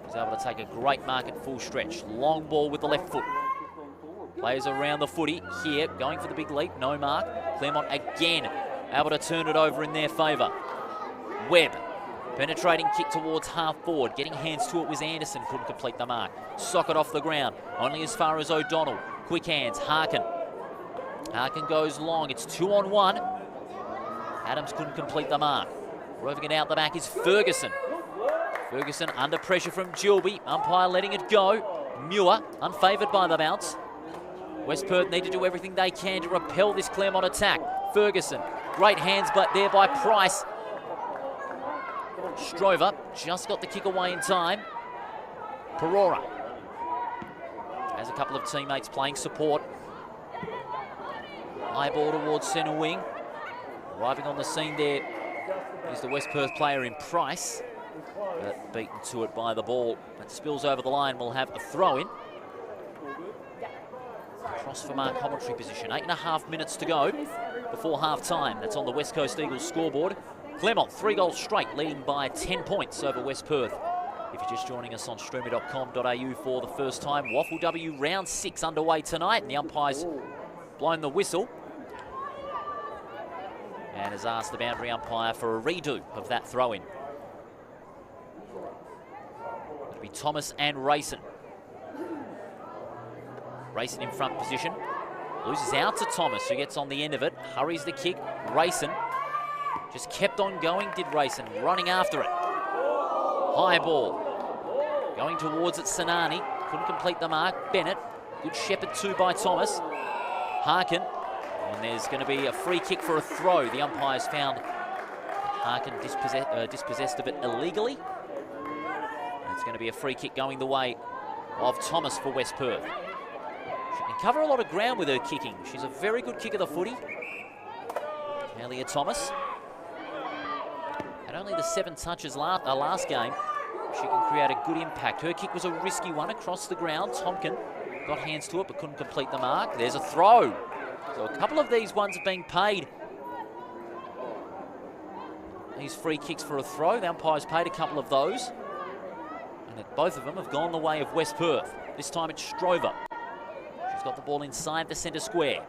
He's able to take a great mark at full stretch. Long ball with the left foot. Players around the footy here, going for the big leap. No mark. Claremont again able to turn it over in their favour. Webb. Penetrating kick towards half forward. Getting hands to it was Anderson. Couldn't complete the mark. Socket off the ground. Only as far as O'Donnell. Quick hands. Harkin. Harkin goes long. It's 2-on-1. Adams couldn't complete the mark. Roving it out the back is Ferguson. Ferguson under pressure from Gilby. Umpire letting it go. Muir unfavoured by the bounce. West Perth need to do everything they can to repel this Claremont attack. Ferguson. Great hands but there by Price. Strover just got the kick away in time. Perora has a couple of teammates playing support. High ball towards centre wing. Arriving on the scene there is the West Perth player in Price. But beaten to it by the ball. That spills over the line. We'll have a throw-in. Cross from our commentary position. 8.5 minutes to go before half-time. That's on the West Coast Eagles scoreboard. Claremont, 3 goals straight, leading by 10 points over West Perth. If you're just joining us on streamer.com.au for the first time, WAFLW round 6 underway tonight, and the umpire's blown the whistle and has asked the boundary umpire for a redo of that throw-in. It'll be Thomas and Rayson. Rayson in front position. Loses out to Thomas, who gets on the end of it. Hurries the kick. Rayson just kept on going, did Rayson. Running after it. High ball. Going towards it, Sinani. Couldn't complete the mark. Bennett. Good shepherd too by Thomas. Harkin. And there's going to be a free kick for a throw. The umpires found Harkin dispossessed of it illegally. And it's going to be a free kick going the way of Thomas for West Perth. She can cover a lot of ground with her kicking. She's a very good kick of the footy. Talia Thomas. At only the 7 touches last game, she can create a good impact. Her kick was a risky one across the ground. Tompkin got hands to it but couldn't complete the mark. There's a throw. So a couple of these ones have been paid. These free kicks for a throw. The umpire's paid a couple of those. And both of them have gone the way of West Perth. This time it's Strover. She's got the ball inside the centre square.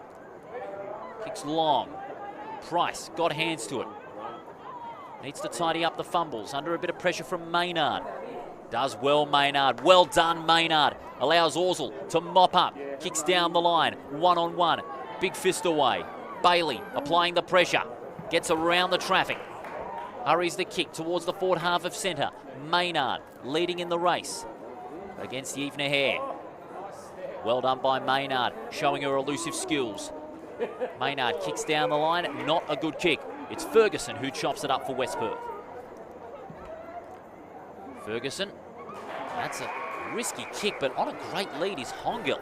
Kicks long. Price got hands to it. Needs to tidy up the fumbles. Under a bit of pressure from Maynard. Does well, Maynard. Well done, Maynard. Allows Orsel to mop up. Kicks down the line. 1-on-1. Big fist away. Bailey applying the pressure. Gets around the traffic. Hurries the kick towards the forward half of centre. Maynard leading in the race against the Evener Hare. Well done by Maynard, showing her elusive skills. Maynard kicks down the line. Not a good kick. It's Ferguson who chops it up for West Perth. Ferguson. That's a risky kick, but on a great lead is Hongil.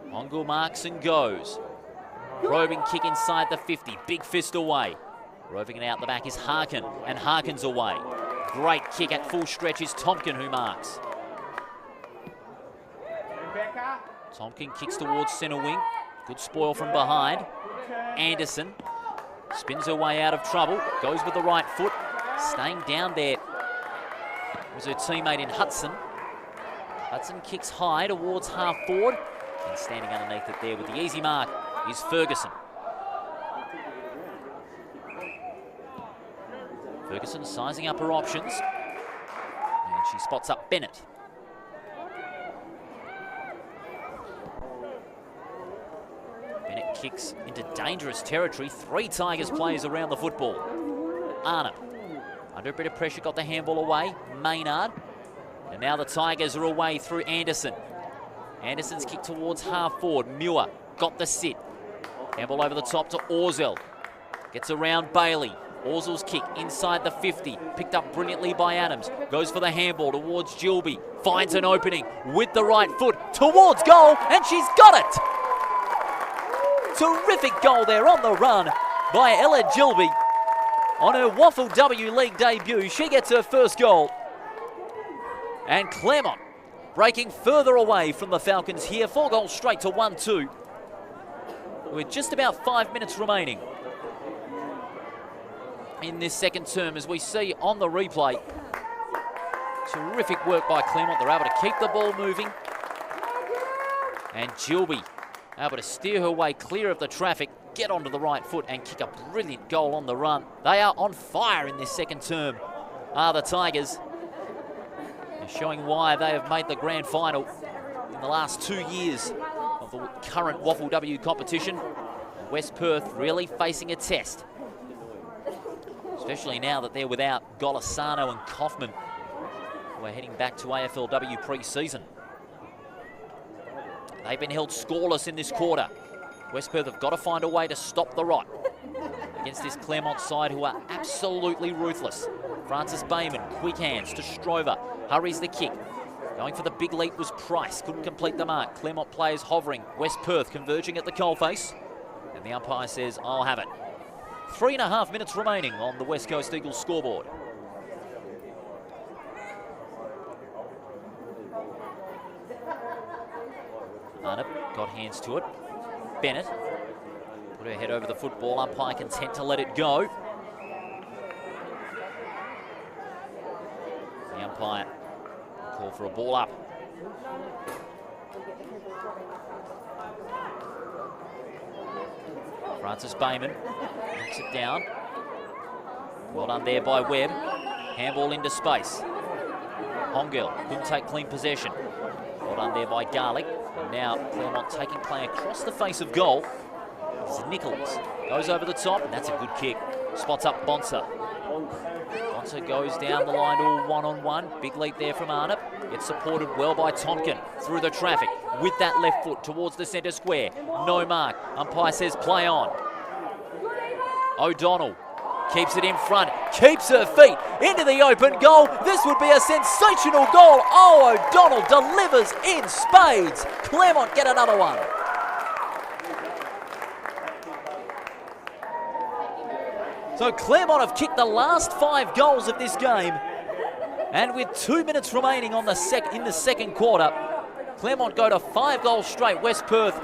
Hongil marks and goes. Probing kick inside the 50. Big fist away. Roving it out the back is Harkin, and Harkin's away. Great kick at full stretch is Tompkin who marks. Tompkin kicks towards centre wing. Good spoil from behind. Anderson spins her way out of trouble. Goes with the right foot. Staying down there was her teammate in Hudson. Hudson kicks high towards half forward. And standing underneath it there with the easy mark is Ferguson. Ferguson sizing up her options. And she spots up Bennett. Bennett kicks into dangerous territory. 3 Tigers players around the football. Arnhem, under a bit of pressure, got the handball away. Maynard. And now the Tigers are away through Anderson. Anderson's kick towards half forward. Muir got the sit. Handball over the top to Orzel. Gets around Bailey. Orzel's kick inside the 50. Picked up brilliantly by Adams. Goes for the handball towards Gilby. Finds an opening with the right foot towards goal, and she's got it! Terrific goal there on the run by Ella Gilby. On her WAFLW League debut, she gets her first goal. And Claremont breaking further away from the Falcons here. 4 goals straight to 1-2. With just about 5 minutes remaining in this second term, as we see on the replay. Terrific work by Claremont. They're able to keep the ball moving. And Gilby able to steer her way clear of the traffic, get onto the right foot and kick a brilliant goal on the run. They are on fire in this second term, are the Tigers. They're showing why they have made the grand final in the last 2 years of the current WAFLW competition. West Perth really facing a test, especially now that they're without Golisano and Kaufman, who are heading back to AFLW pre-season. They've been held scoreless in this quarter. West Perth have got to find a way to stop the rot against this Claremont side who are absolutely ruthless. Francis Bayman, quick hands to Strover, hurries the kick. Going for the big leap was Price, couldn't complete the mark. Claremont players hovering, West Perth converging at the coalface. And the umpire says, I'll have it. 3.5 minutes remaining on the West Coast Eagles scoreboard. Arnott got hands to it. Bennett put her head over the football. Umpire content to let it go. The umpire call for a ball up. Francis Bayman knocks it down. Well done there by Webb. Handball into space. Hongel couldn't take clean possession. Well done there by Garlick. And now Claremont taking play across the face of goal. This is Nichols. Goes over the top, and that's a good kick. Spots up Bonser. Bonser goes down the line all one-on-one. Big leap there from Arnott. Gets supported well by Tonkin through the traffic with that left foot towards the centre square. No mark. Umpire says play on. O'Donnell keeps it in front, keeps her feet into the open goal. This would be a sensational goal. Oh, O'Donnell delivers in spades. Claremont get another one. So Claremont have kicked the last 5 goals of this game. And with 2 minutes remaining on in the second quarter, Claremont go to 5 goals straight. West Perth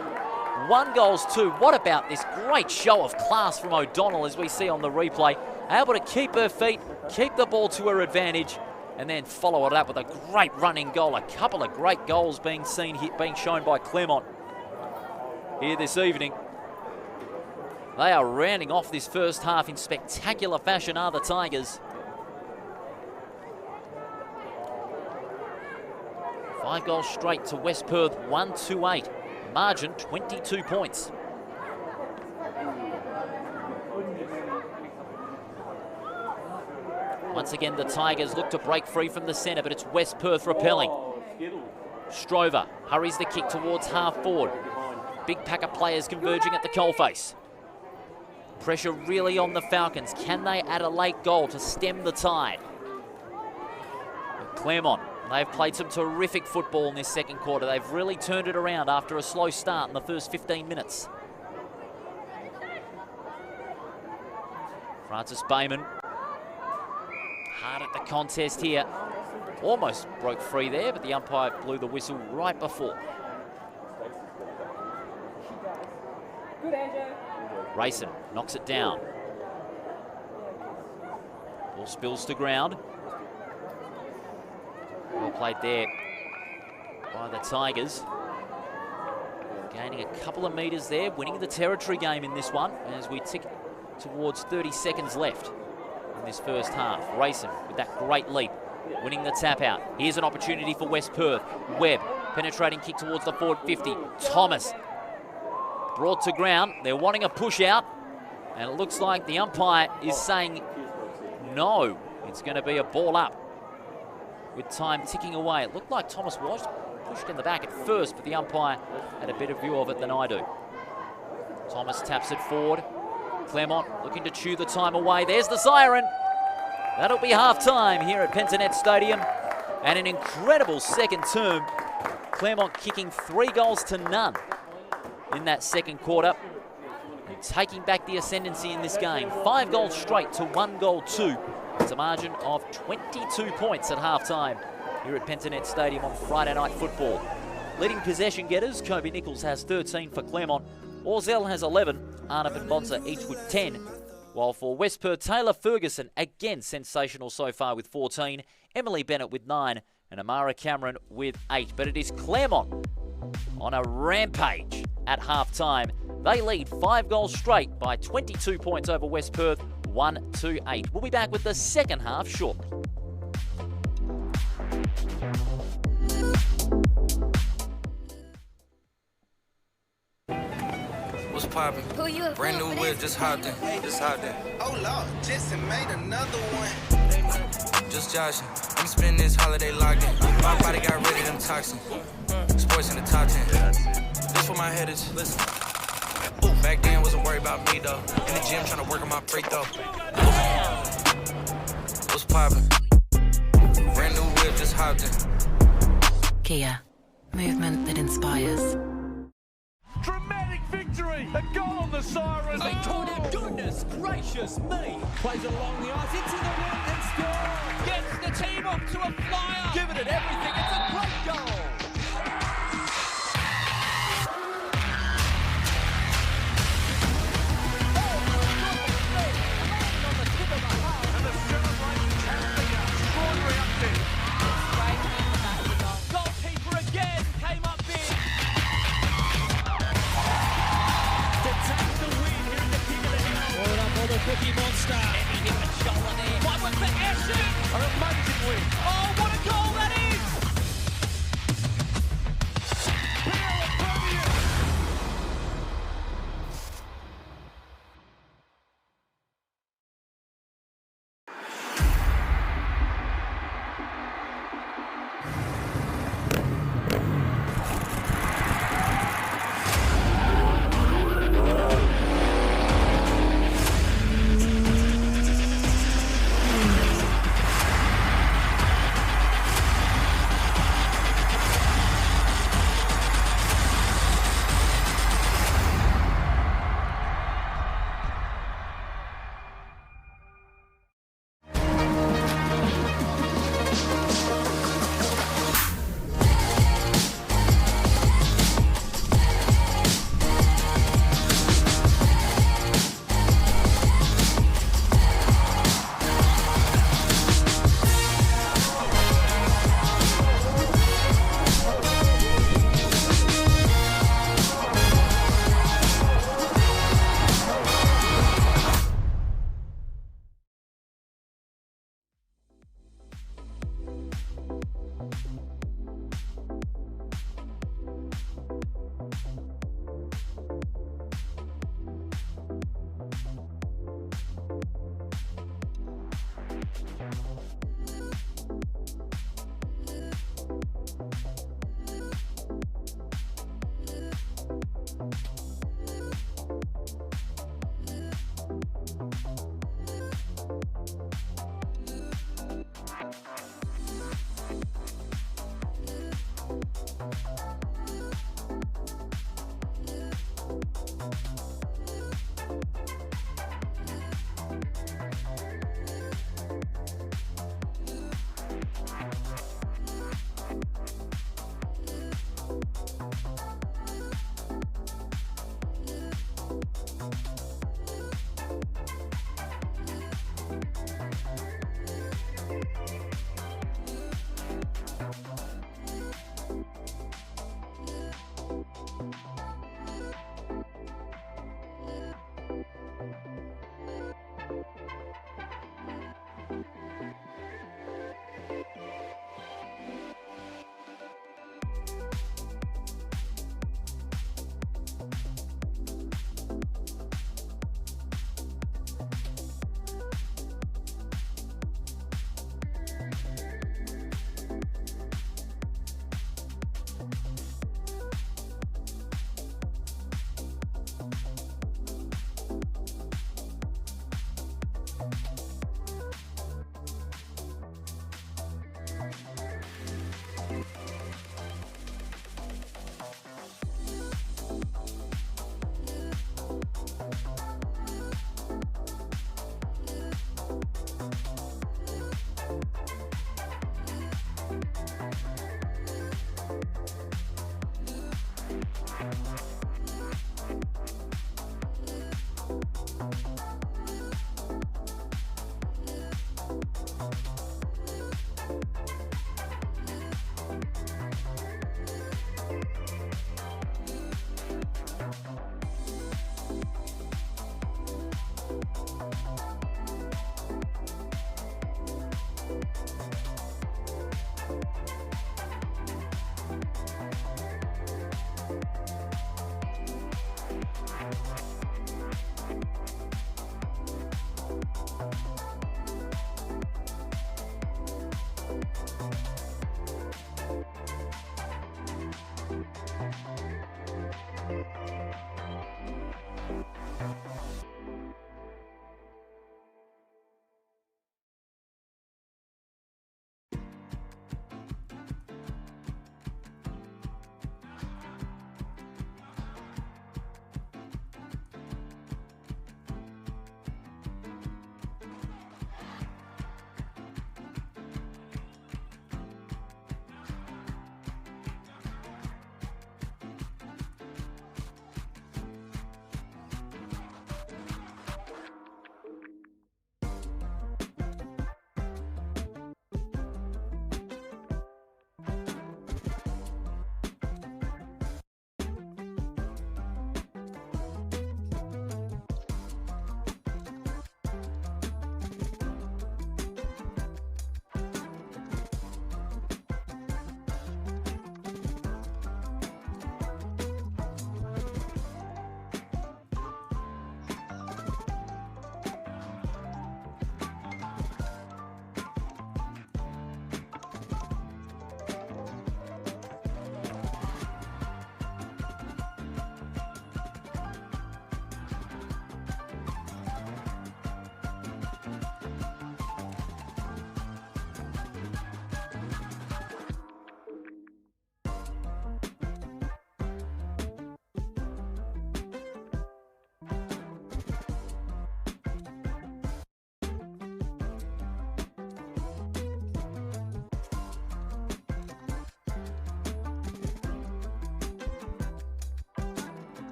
1 goals 2. What about this great show of class from O'Donnell as we see on the replay? Able to keep her feet, keep the ball to her advantage, and then follow it up with a great running goal. A couple of great goals being shown by Claremont here this evening. They are rounding off this first half in spectacular fashion, are the Tigers. 5 goals straight to West Perth, 1-8. Margin 22 points. Once again, the Tigers look to break free from the centre, but it's West Perth repelling. Strover hurries the kick towards half forward. Big pack of players converging at the coalface. Pressure really on the Falcons. Can they add a late goal to stem the tide? But Claremont, they've played some terrific football in this second quarter. They've really turned it around after a slow start in the first 15 minutes. Francis Bayman, hard at the contest here. Almost broke free there, but the umpire blew the whistle right before. Rayson knocks it down. Ball spills to ground. Well played there by the Tigers. Gaining a couple of metres there, winning the territory game in this one as we tick towards 30 seconds left in this first half. Rayson with that great leap, winning the tap out. Here's an opportunity for West Perth. Webb, penetrating kick towards the forward 50. Thomas brought to ground. They're wanting a push out, and it looks like the umpire is saying no. It's going to be a ball up with time ticking away. It looked like Thomas was pushed in the back at first, but the umpire had a better view of it than I do. Thomas taps it forward. Claremont looking to chew the time away. There's the siren. That'll be half-time here at Pentanet Stadium. And an incredible second term. Claremont kicking 3 goals to none in that second quarter. And taking back the ascendancy in this game. 5 goals straight to 1 goal 2. It's a margin of 22 points at half-time here at Pentanet Stadium on Friday Night Football. Leading possession getters, Kobe Nichols has 13 for Claremont. Orzell has 11. Arnott and Bonser each with 10. While for West Perth, Taylor Ferguson, again sensational so far with 14, Emily Bennett with 9, and Amara Cameron with 8. But it is Claremont on a rampage at half-time. They lead 5 goals straight by 22 points over West Perth, 1-8. We'll be back with the second half shortly. What's poppin'? Who you a Brand new fool for whip, this? just hopped in. Just hopped in. Oh Lord, Jetson made another one. Just joshing. I'm spending this holiday locked in. My body got rid of them toxins. Sports in the top 10. This for my headers. Listen. Ooh, back then wasn't worried about me though. In the gym trying to work on my free throw. What's poppin'? Brand new whip, just hopped in. Kia, movement that inspires. Dramatic victory. A goal on the siren. They called him goodness gracious me. Plays along the ice into the net and scores. Gets the team off to a flyer. Giving it everything. It's a great goal. And the celebration carried the extraordinary upset. Goalkeeper again came up big. To take the win here in the King of the Hill. Ball it up on the Cookie Monster. Heavy hit and shoulder there. One was for Eshen. An amazing win. Oh, what a goal that is! Pierre Premier.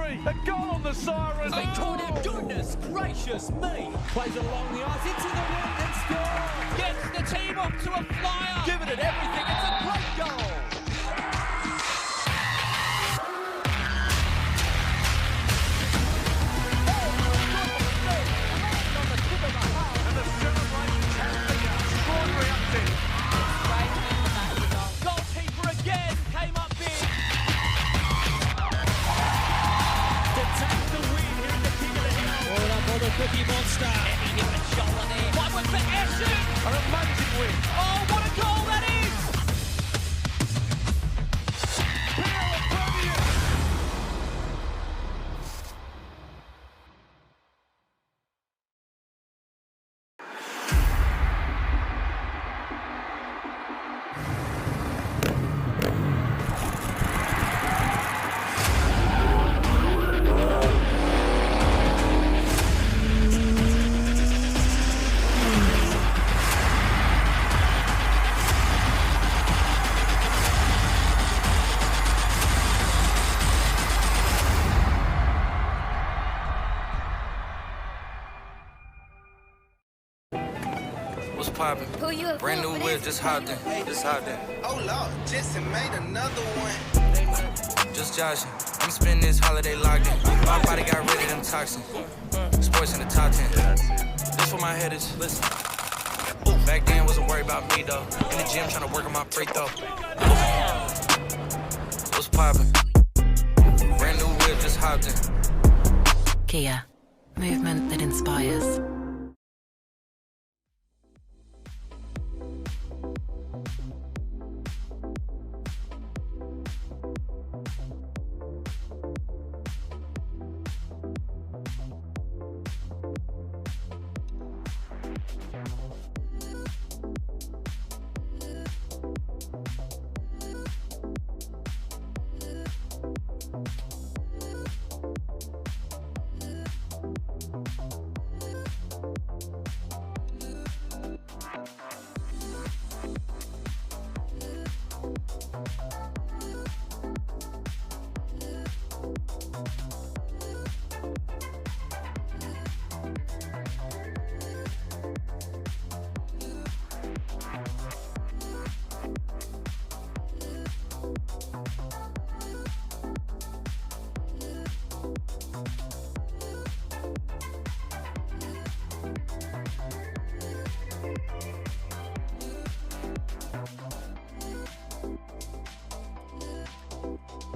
referee. A goal on the siren. They called out. Goodness gracious me. Plays it along the ice into the net and scores. Gets the team off to a flyer. Giving it everything. It's a great goal. Goalkeeper again came up big. To take the win here in the King of the Hill. Ball it up on the Cookie Monster. And he hit the shoulder there. One went for Ashton. An amazing win. Oh, what a goal that is! What's poppin'? Brand new whip, just hopped in. Oh Lord, Jetson made another one. Just joshing. I'm spending this holiday locked in. My body got rid of them toxins. Sports in the top 10. This for my headers. Listen. Back then wasn't worried about me though. In the gym trying to work on my free throw. What's poppin'? Brand new whip, just hopped in. Kia, movement that inspires.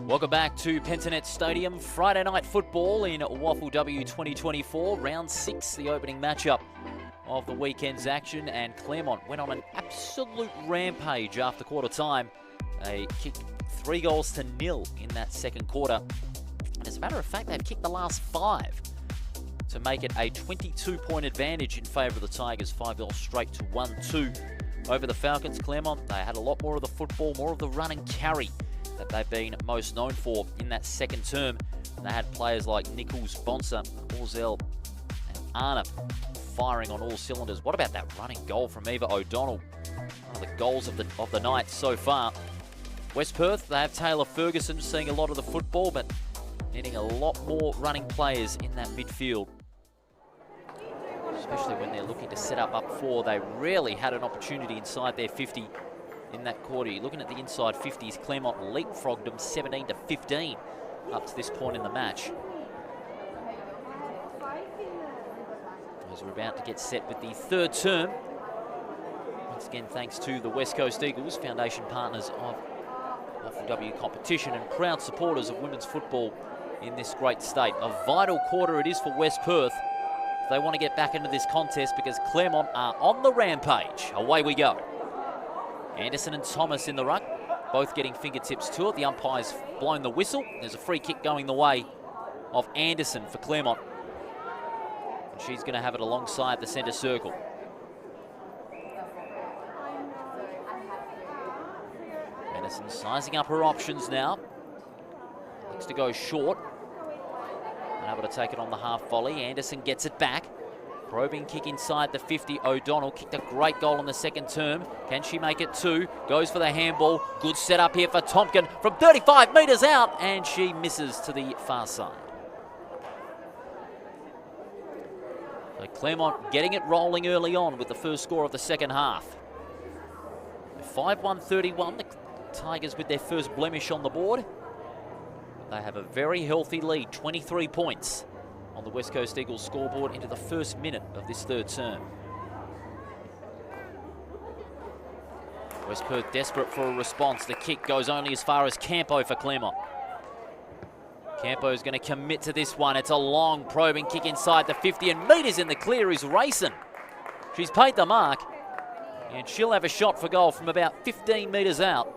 Welcome back to Pentanet Stadium. Friday night football in WAFLW 2024. Round 6, the opening matchup of the weekend's action. And Claremont went on an absolute rampage after quarter time. They kicked 3 goals to 0 in that second quarter. And as a matter of fact, they've kicked the last 5 to make it a 22-point advantage in favour of the Tigers. 5 goals straight to 1-2 over the Falcons. Claremont, they had a lot more of the football, more of the run and carry that they've been most known for in that second term. And they had players like Nichols, Bonser, Orzel and Arna firing on all cylinders. What about that running goal from Eva O'Donnell? One of the goals of the night so far. West Perth, they have Taylor Ferguson seeing a lot of the football, but needing a lot more running players in that midfield. Especially when they're looking to set up 4. They rarely had an opportunity inside their 50 in that quarter. You're looking at the inside 50s. Claremont leapfrogged them 17-15 up to this point in the match. As we're about to get set with the third term. Once again, thanks to the West Coast Eagles, foundation partners of WAFLW competition and proud supporters of women's football in this great state. A vital quarter it is for West Perth if they want to get back into this contest, because Claremont are on the rampage. Away we go. Anderson and Thomas in the ruck, both getting fingertips to it. The umpire's blown the whistle. There's a free kick going the way of Anderson for Claremont. And she's going to have it alongside the centre circle. Anderson sizing up her options now. Looks to go short. And able to take it on the half volley. Anderson gets it back. Probing kick inside the 50. O'Donnell kicked a great goal in the second term. Can she make it 2? Goes for the handball. Good setup here for Tompkin from 35 metres out, and she misses to the far side. So Claremont getting it rolling early on with the first score of the second half. 5-1-31, the Tigers with their first blemish on the board. They have a very healthy lead, 23 points on the West Coast Eagles scoreboard into the first minute of this third term. West Perth desperate for a response. The kick goes only as far as Campo for Claremont. Campo's going to commit to this one. It's a long probing kick inside the 50, and metres in the clear is racing. She's paid the mark, and she'll have a shot for goal from about 15 metres out.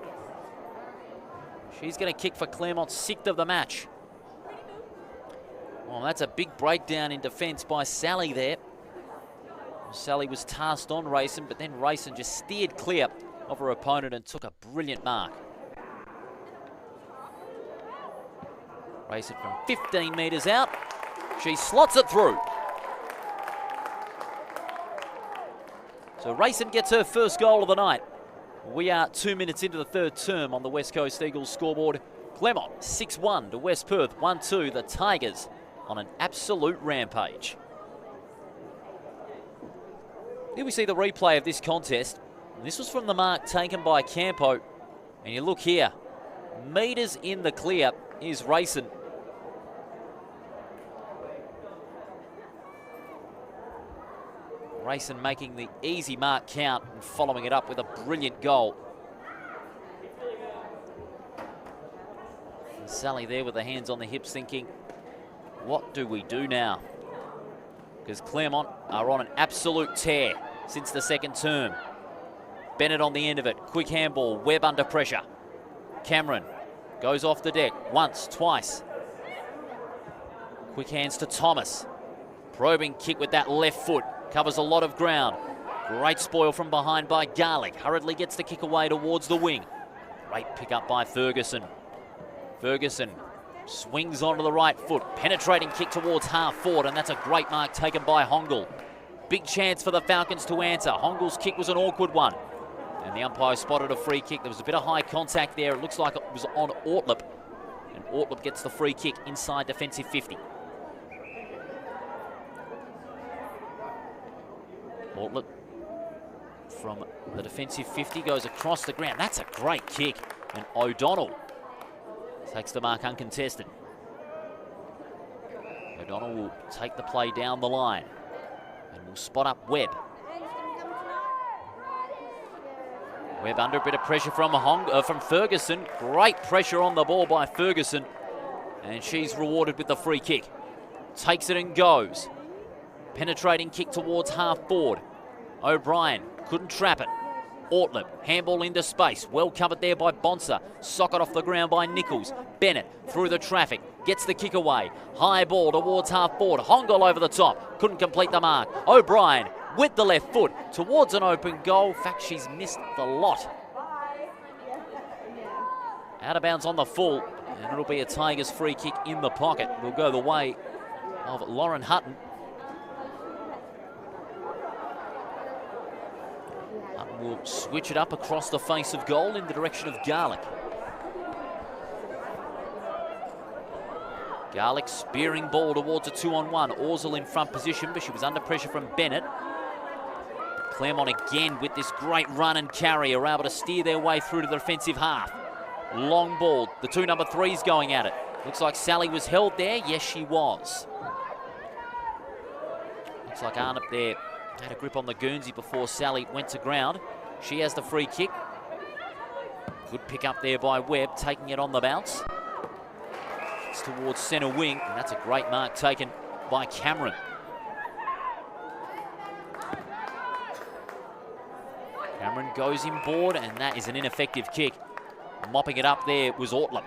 She's going to kick for Claremont's sixth of the match. Well, that's a big breakdown in defence by Sally there. Sally was tasked on Rayson, but then Rayson just steered clear of her opponent and took a brilliant mark. Rayson from 15 metres out. She slots it through. So Rayson gets her first goal of the night. We are 2 minutes into the third term on the West Coast Eagles scoreboard. Claremont 6-1 to West Perth 1-2. The Tigers on an absolute rampage. Here we see the replay of this contest. And this was from the mark taken by Campo. And you look here, metres in the clear is Rayson. Rayson making the easy mark count and following it up with a brilliant goal. And Sally there with the hands on the hips thinking, what do we do now? Because Claremont are on an absolute tear since the second term. Bennett on the end of it. Quick handball. Webb under pressure. Cameron goes off the deck once, twice. Quick hands to Thomas. Probing kick with that left foot. Covers a lot of ground. Great spoil from behind by Garlick. Hurriedly gets the kick away towards the wing. Great pick up by Ferguson. Ferguson swings onto the right foot. Penetrating kick towards half forward, and that's a great mark taken by Hongle. Big chance for the Falcons to answer. Hongle's kick was an awkward one. And the umpire spotted a free kick. There was a bit of high contact there. It looks like it was on Ortlip. And Ortlip gets the free kick inside defensive 50. Ortlip from the defensive 50 goes across the ground. That's a great kick. And O'Donnell takes the mark uncontested. O'Donnell will take the play down the line and will spot up Webb. Webb under a bit of pressure from Ferguson. Great pressure on the ball by Ferguson. And she's rewarded with the free kick. Takes it and goes. Penetrating kick towards half forward. O'Brien couldn't trap it. Ortlip, handball into space. Well covered there by Bonser. Socket off the ground by Nichols. Bennett through the traffic. Gets the kick away. High ball towards half forward. Hongle over the top. Couldn't complete the mark. O'Brien with the left foot towards an open goal. In fact, she's missed the lot. Out of bounds on the full. And it'll be a Tigers free kick in the pocket. It'll go the way of Lauren Hutton. Will switch it up across the face of goal in the direction of Garlick. Garlick spearing ball towards a 2-on-1. Orsel in front position, but she was under pressure from Bennett. Claremont again with this great run and carry are able to steer their way through to the defensive half. Long ball, the two number threes going at it. Looks like Sally was held there. Yes, she was. Looks like Arnott there had a grip on the Guernsey before Sally went to ground. She has the free kick. Good pick up there by Webb, taking it on the bounce. It's towards centre wing, and that's a great mark taken by Cameron. Cameron goes inboard, and that is an ineffective kick. Mopping it up there was Ortlip.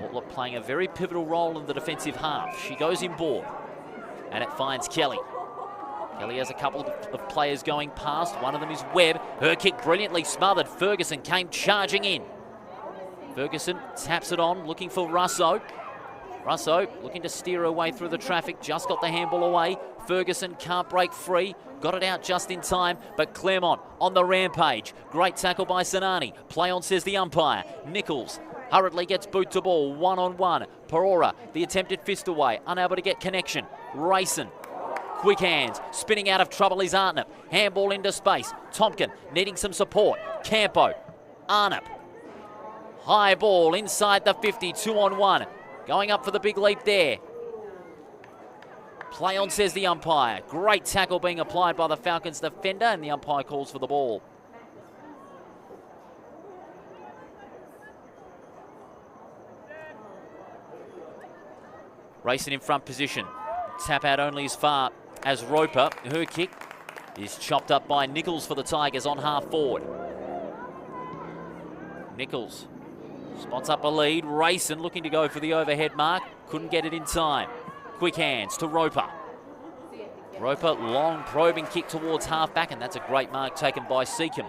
Ortlip playing a very pivotal role in the defensive half. She goes inboard, and it finds Kelly. Kelly has a couple of players going past. One of them is Webb. Her kick brilliantly smothered. Ferguson came charging in. Ferguson taps it on, looking for Russo. Russo looking to steer her way through the traffic. Just got the handball away. Ferguson can't break free. Got it out just in time, but Claremont on the rampage. Great tackle by Sinani. Play on, says the umpire. Nichols hurriedly gets boot to ball. 1-on-1. Perora, the attempted fist away. Unable to get connection. Rayson Quick hands, spinning out of trouble is Arnott. Handball into space. Tompkin needing some support. Campo, Arnott. High ball inside the 50, 2-on-1. Going up for the big leap there. Play on, says the umpire. Great tackle being applied by the Falcons defender, and the umpire calls for the ball. Racing in front position. Tap out only as far as Roper. Her kick is chopped up by Nichols for the Tigers on half forward. Nichols spots up a lead. Racing looking to go for the overhead mark. Couldn't get it in time. Quick hands to Roper. Roper, long probing kick towards half-back, and that's a great mark taken by Seacombe.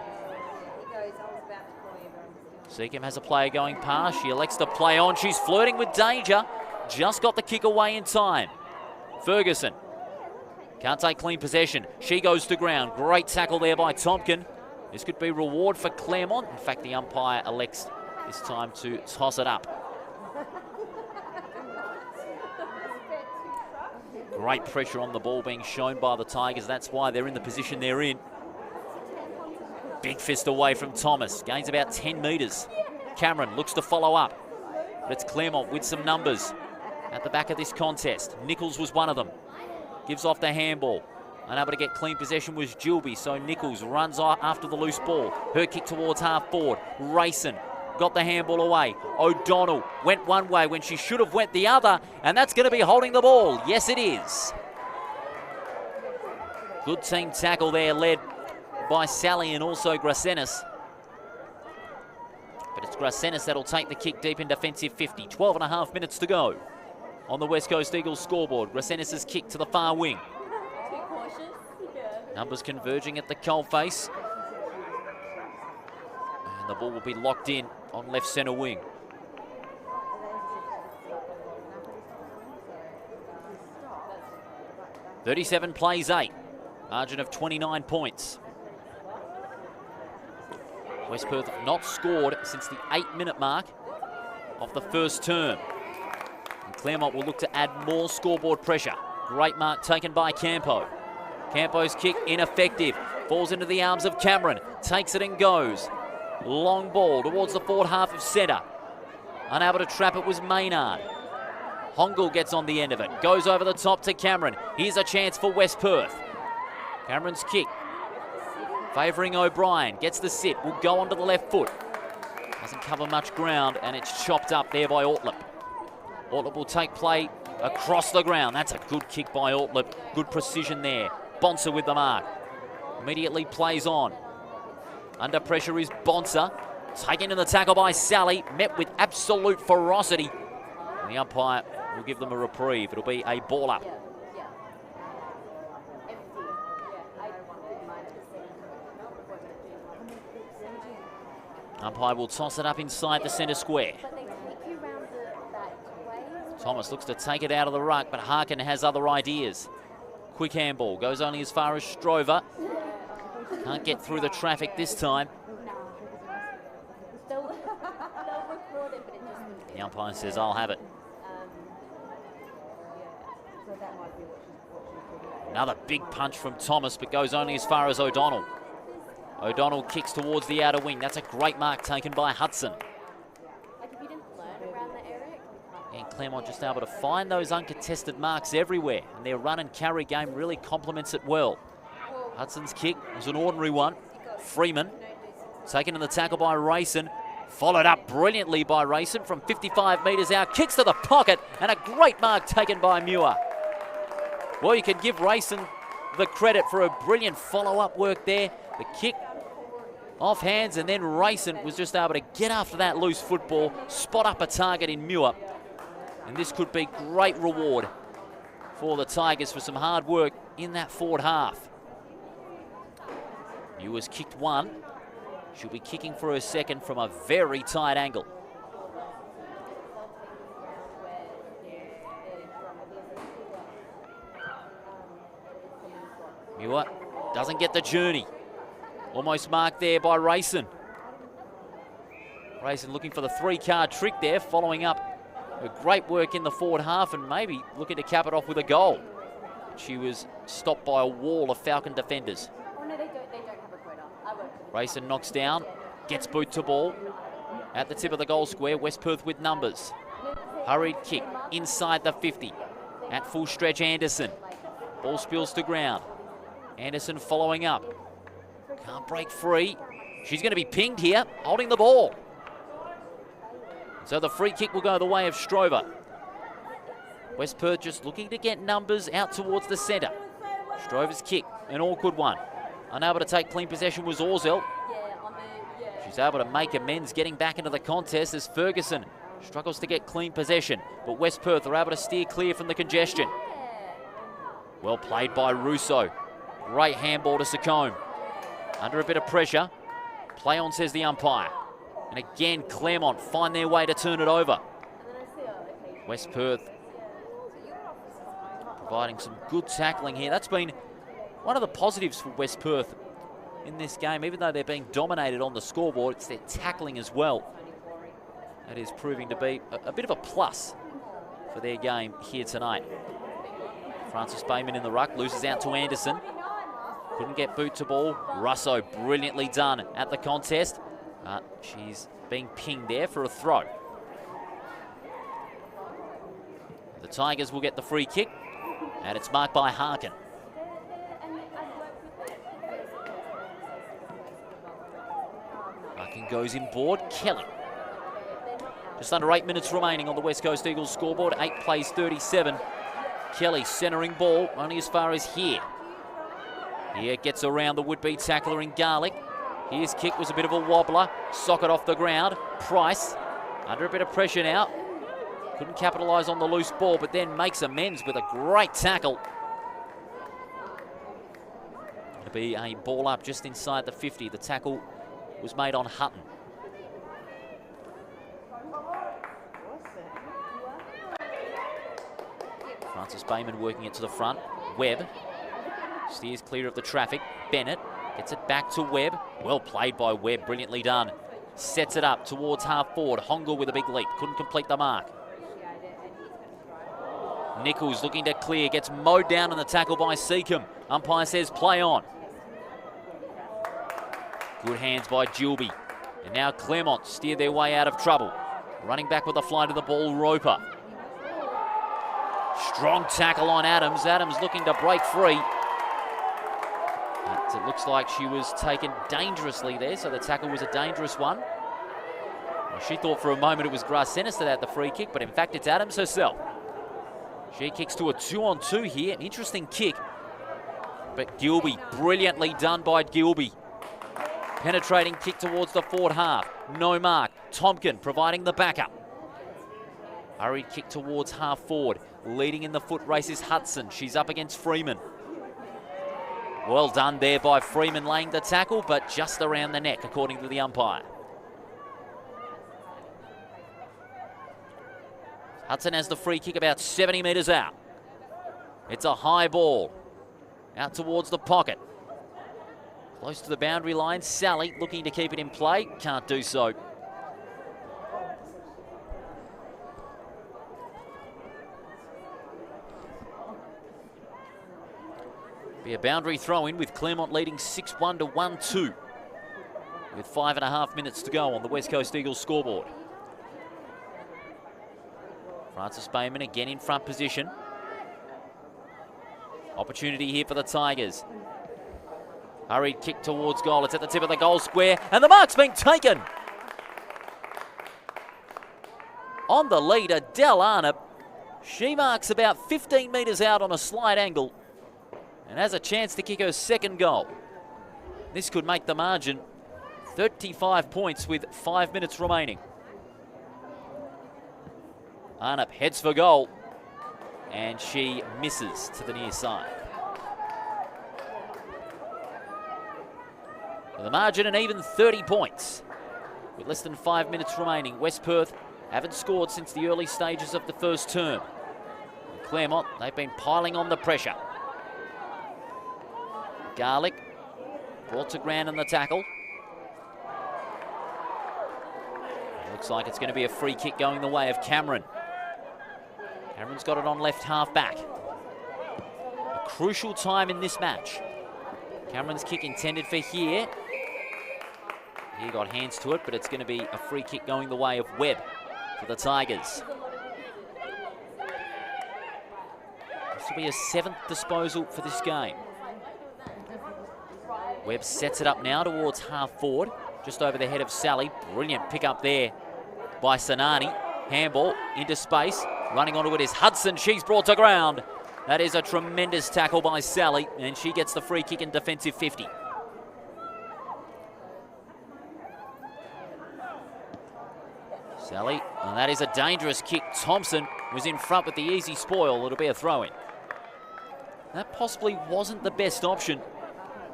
Seacombe has a player going past. She elects to play on. She's flirting with danger. Just got the kick away in time. Ferguson can't take clean possession. She goes to ground. Great tackle there by Tompkin. This could be reward for Claremont. In fact, the umpire elects this time to toss it up. Great pressure on the ball being shown by the Tigers. That's why they're in the position they're in. Big fist away from Thomas. Gains about 10 metres. Cameron looks to follow up. But it's Claremont with some numbers at the back of this contest. Nichols was one of them. Gives off the handball. Unable to get clean possession was Gilby, so Nichols runs after the loose ball. Her kick towards half forward. Racing got the handball away. O'Donnell went one way when she should have went the other, and that's going to be holding the ball. Yes, it is. Good team tackle there, led by Sally and also Grasenis. But it's Grasenis that'll take the kick deep in defensive 50. 12 and a half minutes to go on the West Coast Eagles scoreboard. Grasenis' kick to the far wing. Numbers converging at the coalface. And the ball will be locked in on left centre wing. (37 plays 8). Margin of 29 points. West Perth have not scored since the 8-minute mark of the first term. And Claremont will look to add more scoreboard pressure. Great mark taken by Campo. Campo's kick ineffective. Falls into the arms of Cameron. Takes it and goes. Long ball towards the forward half of centre. Unable to trap it was Maynard. Hongle gets on the end of it. Goes over the top to Cameron. Here's a chance for West Perth. Cameron's kick favouring O'Brien. Gets the sit. Will go onto the left foot. Doesn't cover much ground, and it's chopped up there by Ortlip. Ortlip will take play across the ground. That's a good kick by Ortlip. Good precision there. Bonser with the mark. Immediately plays on. Under pressure is Bonser. Taken in the tackle by Sally. Met with absolute ferocity. And the umpire will give them a reprieve. It'll be a ball up. Umpire will toss it up inside the centre square. Thomas looks to take it out of the ruck, but Harkin has other ideas. Quick handball, goes only as far as Strover. Can't get through the traffic this time. The umpire says, I'll have it. Another big punch from Thomas, but goes only as far as O'Donnell. O'Donnell kicks towards the outer wing. That's a great mark taken by Hudson. And Claremont just able to find those uncontested marks everywhere. And their run and carry game really complements it well. Hudson's kick was an ordinary one. Freeman taken in the tackle by Rayson. Followed up brilliantly by Rayson from 55 metres out. Kicks to the pocket and a great mark taken by Muir. Well, you can give Rayson the credit for a brilliant follow-up work there. The kick off hands, and then Rayson was just able to get after that loose football, spot up a target in Muir. And this could be great reward for the Tigers for some hard work in that forward half. Muir's kicked one. She'll be kicking for her second from a very tight angle. Muir doesn't get the journey. Almost marked there by Rayson. Rayson looking for the 3-card trick there, following up a great work in the forward half and maybe looking to cap it off with a goal. she was stopped by a wall of Falcon defenders. Rayson knocks down, gets boot to ball. At the tip of the goal square, West Perth with numbers. Hurried kick inside the 50. At full stretch, Anderson. Ball spills to ground. Anderson following up. Can't break free. She's going to be pinged here, holding the ball. So the free kick will go the way of Strover. West Perth just looking to get numbers out towards the centre. Strover's kick, an awkward one. Unable to take clean possession was Orzel. She's able to make amends getting back into the contest as Ferguson struggles to get clean possession. But West Perth are able to steer clear from the congestion. Well played by Russo. Great handball to Secombe. Under a bit of pressure. Play on, says the umpire. And again, Claremont find their way to turn it over. West Perth providing some good tackling here. That's been one of the positives for West Perth in this game. Even though they're being dominated on the scoreboard, it's their tackling as well. That is proving to be a bit of a plus for their game here tonight. Francis Bayman in the ruck, loses out to Anderson. Couldn't get boot to ball. Russo brilliantly done at the contest. She's being pinged there for a throw. The Tigers will get the free kick, and it's marked by Harkin. Harkin goes inboard. Kelly. Just under 8 minutes remaining on the West Coast Eagles scoreboard. 8 plays 37. Kelly centering ball only as far as here. Here gets around the would-be tackler in Garlick. His kick was a bit of a wobbler. Socket off the ground. Price under a bit of pressure now. Couldn't capitalise on the loose ball, but then makes amends with a great tackle. It'll be a ball up just inside the 50. The tackle was made on Hutton. Francis Bayman working it to the front. Webb steers clear of the traffic. Bennett gets it back to Webb. Well played by Webb, brilliantly done. Sets it up towards half forward. Hongle with a big leap, couldn't complete the mark. Nichols looking to clear, gets mowed down in the tackle by Seacombe. Umpire says play on. Good hands by Gilby. And now Claremont steer their way out of trouble. Running back with a fly to the ball, Roper. Strong tackle on Adams. Adams looking to break free. But it looks like she was taken dangerously there, so the tackle was a dangerous one. Well, she thought for a moment it was Grass Sinister at the free kick, but in fact it's Adams herself. She kicks to a 2-on-2 here. Interesting kick. But Gilby, brilliantly done by Gilby. Penetrating kick towards the forward half. No mark. Tompkin providing the backup. Hurried kick towards half forward. Leading in the foot race is Hudson. She's up against Freeman. Well done there by Freeman laying the tackle, but just around the neck, according to the umpire. Hudson has the free kick about 70 metres out. It's a high ball. Out towards the pocket. Close to the boundary line. Sally looking to keep it in play. Can't do so. Be a boundary throw-in with Claremont leading 6-1 to 1-2. With 5.5 minutes to go on the West Coast Eagles scoreboard. Francis Bayman again in front position. Opportunity here for the Tigers. Hurried kick towards goal. It's at the tip of the goal square, and the mark's being taken. On the lead, Adele Arnott. She marks about 15 metres out on a slight angle and has a chance to kick her second goal. This could make the margin 35 points with 5 minutes remaining. Arnott heads for goal, and she misses to the near side. The margin an even 30 points. With less than 5 minutes remaining, West Perth haven't scored since the early stages of the first term. And Claremont, they've been piling on the pressure. Garlick brought to ground in the tackle. Looks like it's going to be a free kick going the way of Cameron. Cameron's got it on left half back. crucial time in this match. Cameron's kick intended for here. He got hands to it, but it's going to be a free kick going the way of Webb for the Tigers. This will be a 7th disposal for this game. Webb sets it up now towards half forward, just over the head of Sally. Brilliant pick up there by Sanani. Handball into space. Running onto it is Hudson. She's brought to ground. That is a tremendous tackle by Sally, and she gets the free kick in defensive 50. Sally, and that is a dangerous kick. Thompson was in front with the easy spoil. It'll be a throw-in. That possibly wasn't the best option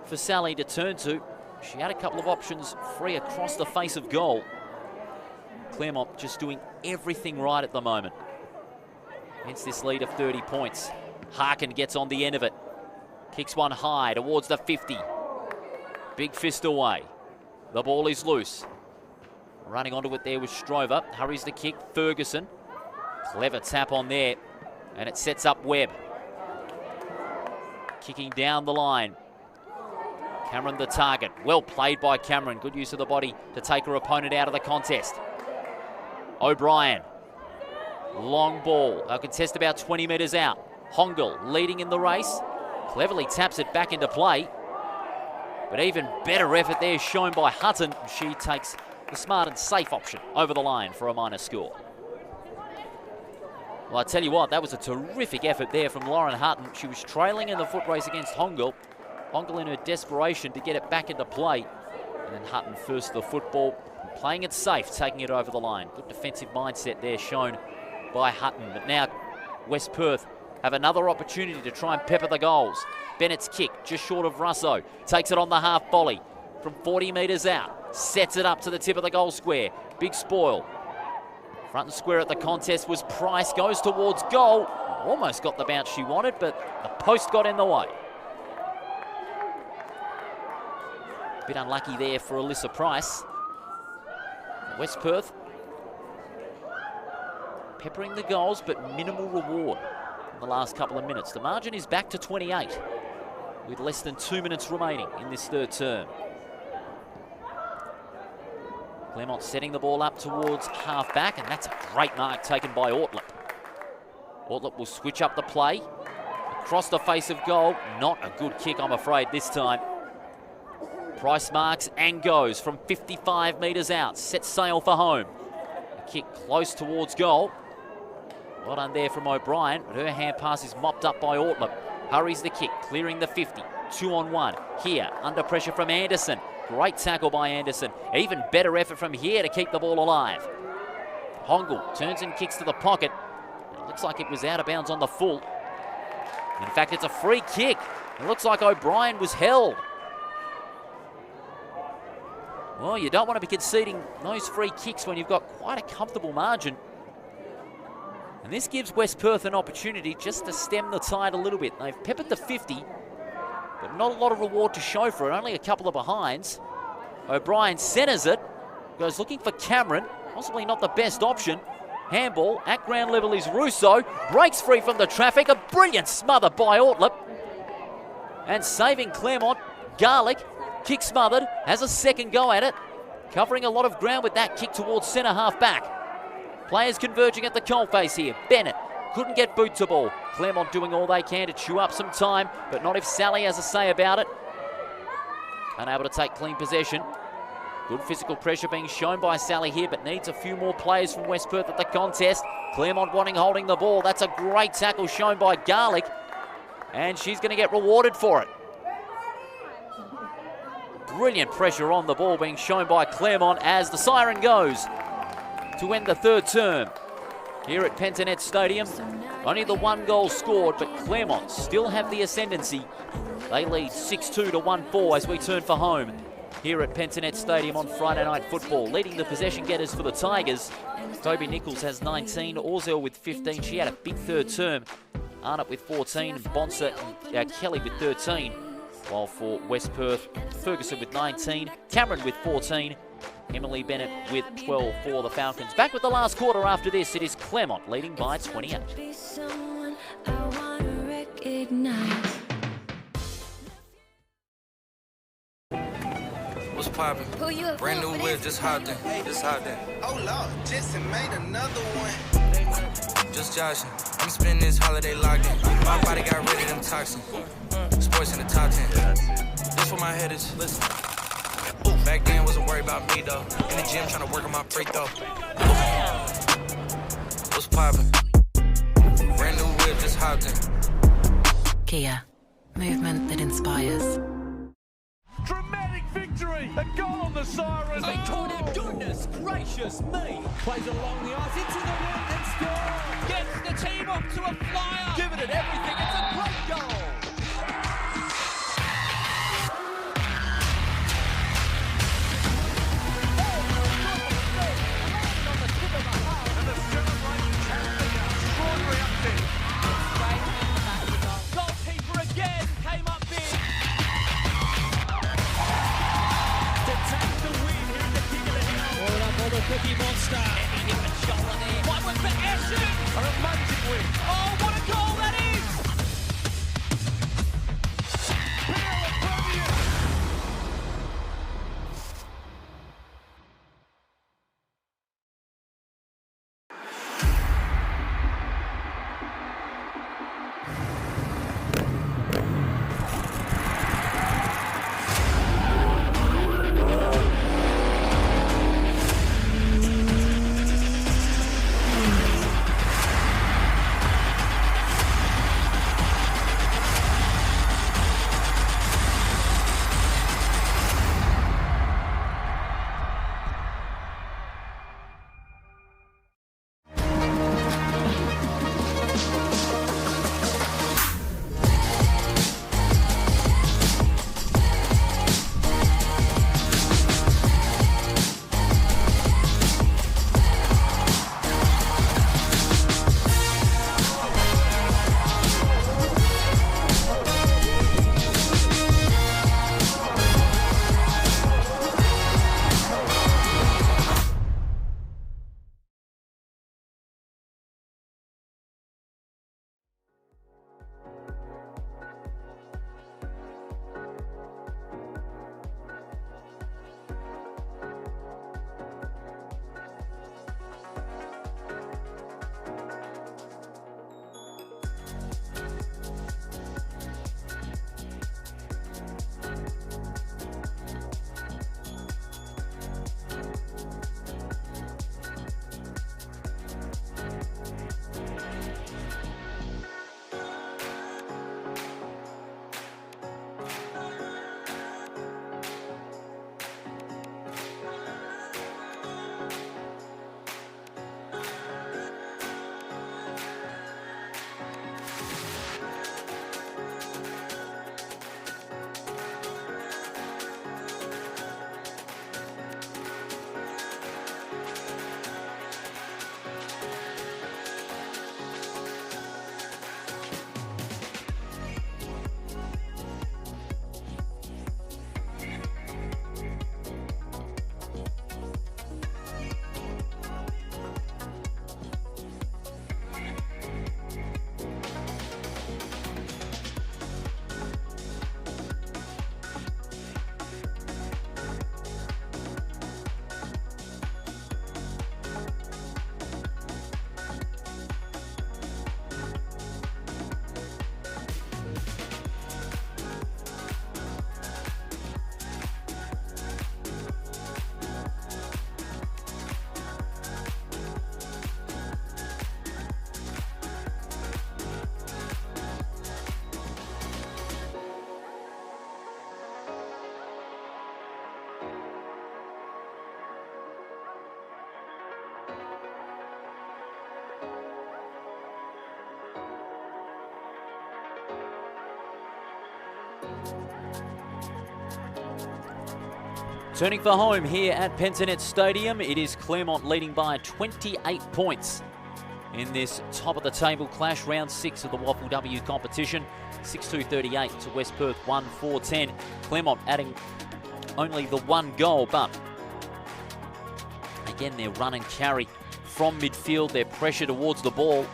for Sally to turn to. She had a couple of options free across the face of goal. Claremont just doing everything right at the moment. Hence this lead of 30 points. Harkin gets on the end of it. Kicks one high towards the 50. Big fist away. The ball is loose. Running onto it there with Strover. Hurries the kick. Ferguson. Clever tap on there. And it sets up Webb. Kicking down the line. Cameron the target. Well played by Cameron. Good use of the body to take her opponent out of the contest. O'Brien. Long ball. They'll contest about 20 metres out. Hongel leading in the race. Cleverly taps it back into play. But even better effort there shown by Hutton. She takes the smart and safe option over the line for a minor score. Well, I tell you what, that was a terrific effort there from Lauren Hutton. She was trailing in the foot race against Hongel. Hongel in her desperation to get it back into play. And then Hutton first the football, playing it safe, taking it over the line. Good defensive mindset there shown by Hutton. But now West Perth have another opportunity to try and pepper the goals. Bennett's kick just short of Russo. Takes it on the half volley from 40 metres out. Sets it up to the tip of the goal square. Big spoil. Front and square at the contest was Price. Goes towards goal. Almost got the bounce she wanted, but the post got in the way. Bit unlucky there for Alyssa Price. West Perth peppering the goals, but minimal reward in the last couple of minutes. The margin is back to 28 with less than 2 minutes remaining in this third term. Claremont setting the ball up towards half back, and that's a great mark taken by Ortlip. Ortlip will switch up the play. Across the face of goal. Not a good kick, I'm afraid, this time. Price marks and goes from 55 metres out. Sets sail for home. A kick close towards goal. Well done there from O'Brien, but her hand pass is mopped up by Ortlip. Hurries the kick, clearing the 50. 2-on-1. Here, under pressure from Anderson. Great tackle by Anderson. Even better effort from here to keep the ball alive. Hongel turns and kicks to the pocket. It looks like it was out of bounds on the full. In fact, it's a free kick. It looks like O'Brien was held. Well, you don't want to be conceding those free kicks when you've got quite a comfortable margin. And this gives West Perth an opportunity just to stem the tide a little bit. They've peppered the 50, but not a lot of reward to show for it. Only a couple of behinds. O'Brien centres it. Goes looking for Cameron. Possibly not the best option. Handball at ground level is Russo. Breaks free from the traffic. A brilliant smother by Ortlip. And saving Claremont, Garlick. Kick smothered. Has a second go at it. Covering a lot of ground with that kick towards centre half back. Players converging at the coalface here. Bennett couldn't get boot to ball. Claremont doing all they can to chew up some time, but not if Sally has a say about it. Unable to take clean possession. Good physical pressure being shown by Sally here, but needs a few more players from West Perth at the contest. Claremont wanting holding the ball. That's a great tackle shown by Garlick, and she's going to get rewarded for it. Brilliant pressure on the ball being shown by Claremont as the siren goes to end the third term here at Pentanet Stadium. Only the 1 goal scored, but Claremont still have the ascendancy. They lead 6-2 to 1-4 as we turn for home here at Pentanet Stadium on Friday Night Football. Leading the possession getters for the Tigers, Toby Nichols has 19, Orzel with 15. She had a big third term. Arnott with 14, Bonser and Kelly with 13. While for West Perth, Ferguson with 19, Cameron with 14, Emily Bennett with 12 for the Falcons. Back with the last quarter after this, it is Claremont leading by 28. What's poppin'? Brand new whip, just hopped in. Oh Lord, Jetson made another one. Just joshing. I'm spending this holiday locked in. My body got rid of them toxins. Sports in the top 10. This where my head is. Listen. Ooh, back then wasn't worried about me though. In the gym trying to work on my free throw. What's poppin'? Brand new whip, just hopped in. Kia, movement that inspires. Dramatic victory! A goal on the siren! Oh, goodness gracious me! Plays along the ice, into the net and scores! Gets the team off to a flyer. Giving it everything, it's a great goal! Goalkeeper again came up big. To take the win here in the King of the Hill. Ball up on the Cookie Monster. Any different shoulder there. One was for Ashton. An amazing win. Oh, what a goal that is! Turning for home here at Pentanet Stadium, it is Claremont leading by 28 points in this top-of-the-table clash, round 6 of the WAFLW competition. 6-2-38 to West Perth 1-4-10. Claremont adding only the one goal, but again, their run and carry from midfield, their pressure towards the ball,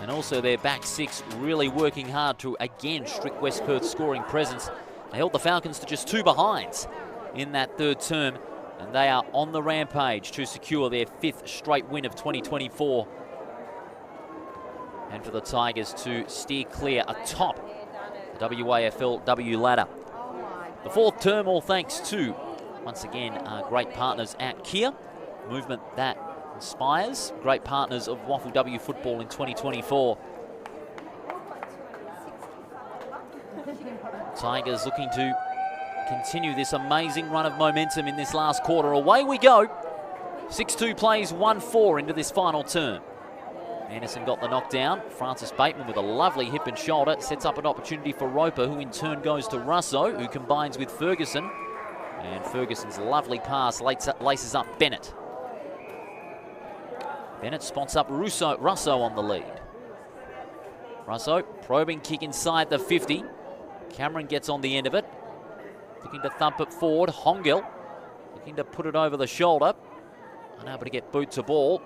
and also their back six really working hard to again strict West Perth's scoring presence. They held the Falcons to just 2 behinds in that third term, and they are on the rampage to secure their 5th straight win of 2024. And for the Tigers to steer clear atop the WAFLW ladder. The 4th term, all thanks to, once again, our great partners at Kia. Movement that inspires. Great partners of WAFLW football in 2024. Tigers looking to continue this amazing run of momentum in this last quarter. Away we go. 6-2 plays 1-4 into this final term. Anderson got the knockdown. Francis Bateman with a lovely hip and shoulder sets up an opportunity for Roper, who in turn goes to Russo, who combines with Ferguson. And Ferguson's lovely pass laces up Bennett. Bennett spots up Russo on the lead. Russo probing kick inside the 50. Cameron gets on the end of it. Looking to thump it forward. Hongel looking to put it over the shoulder. Unable to get boot to ball.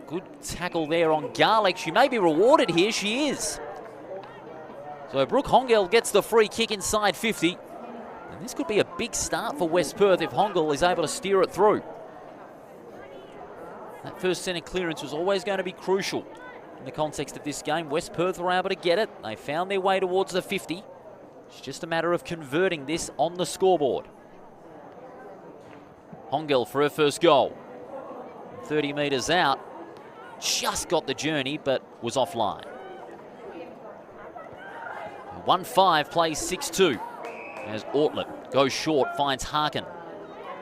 Good tackle there on Garlick. She may be rewarded here. She is. So Brooke Hongel gets the free kick inside 50. And this could be a big start for West Perth if Hongel is able to steer it through. That first centre clearance was always going to be crucial in the context of this game. West Perth were able to get it. They found their way towards the 50. It's just a matter of converting this on the scoreboard. Hongel for her first goal. 30 metres out. Just got the journey, but was offline. 1-5 plays 6-2. As Ortlett goes short, finds Harkin.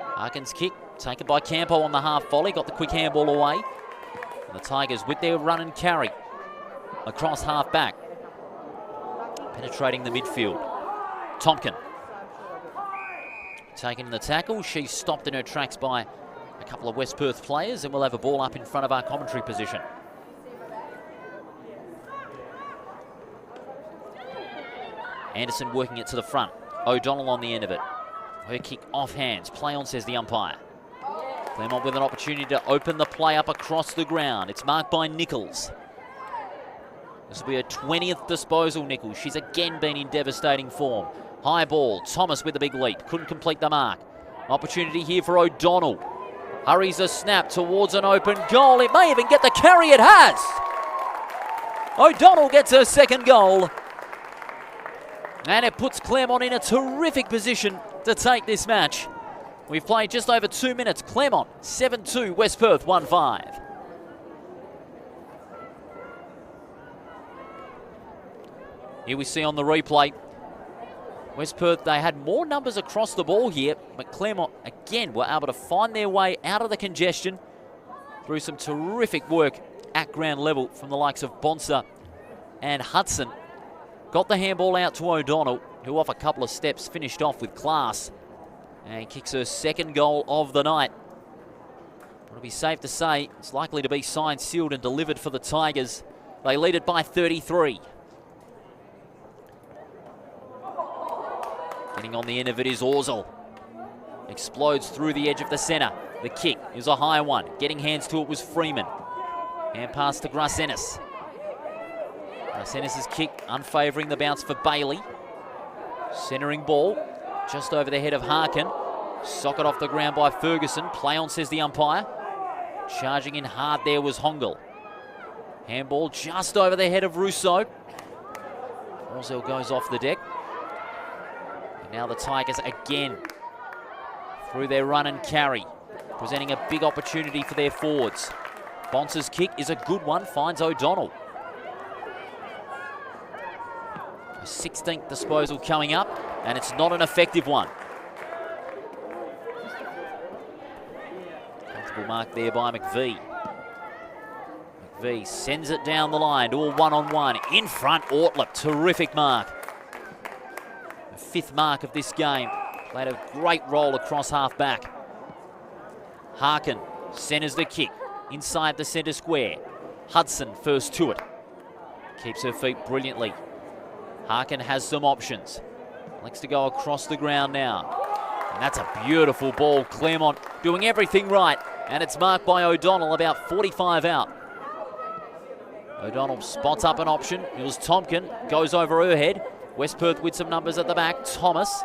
Harkin's kick taken by Campo on the half volley. Got the quick handball away. And the Tigers with their run and carry across half back. Penetrating the midfield. Tompkin. Taking the tackle. She's stopped in her tracks by a couple of West Perth players, and we'll have a ball up in front of our commentary position. Anderson working it to the front. O'Donnell on the end of it. Her kick off hands. Play on, says the umpire. Claremont with an opportunity to open the play up across the ground. It's marked by Nichols. This will be her 20th disposal, Nichols. She's again been in devastating form. High ball. Thomas with a big leap. Couldn't complete the mark. Opportunity here for O'Donnell. Hurries a snap towards an open goal. It may even get the carry. It has. O'Donnell gets her second goal. And it puts Claremont in a terrific position to take this match. We've played just over 2 minutes. Claremont 7-2, West Perth 1-5. Here we see on the replay, West Perth, they had more numbers across the ball here, but Claremont, again, were able to find their way out of the congestion through some terrific work at ground level from the likes of Bonser and Hudson. Got the handball out to O'Donnell, who off a couple of steps finished off with class and kicks her second goal of the night. It'll be safe to say it's likely to be signed, sealed and delivered for the Tigers. They lead it by 33. Getting on the end of it is Orzal. Explodes through the edge of the centre. The kick is a high one. Getting hands to it was Freeman. Hand pass to Grasenis. Grasenis' kick unfavouring the bounce for Bailey. Centering ball just over the head of Harkin. Socket off the ground by Ferguson. Play on, says the umpire. Charging in hard there was Hongel. Handball just over the head of Russo. Orzal goes off the deck. Now the Tigers again through their run and carry, presenting a big opportunity for their forwards. Bonser's kick is a good one, finds O'Donnell. A 16th disposal coming up, and it's not an effective one. Comfortable mark there by McVie. McVie sends it down the line to a one-on-one. In front, Ortlett, terrific mark. 5th mark of this game. Played a great role across half back. Harkin centres the kick inside the centre square. Hudson first to it. Keeps her feet brilliantly. Harkin has some options. Likes to go across the ground now. And that's a beautiful ball. Claremont doing everything right. And it's marked by O'Donnell about 45 out. O'Donnell spots up an option. It was Tompkin. Goes over her head. West Perth with some numbers at the back. Thomas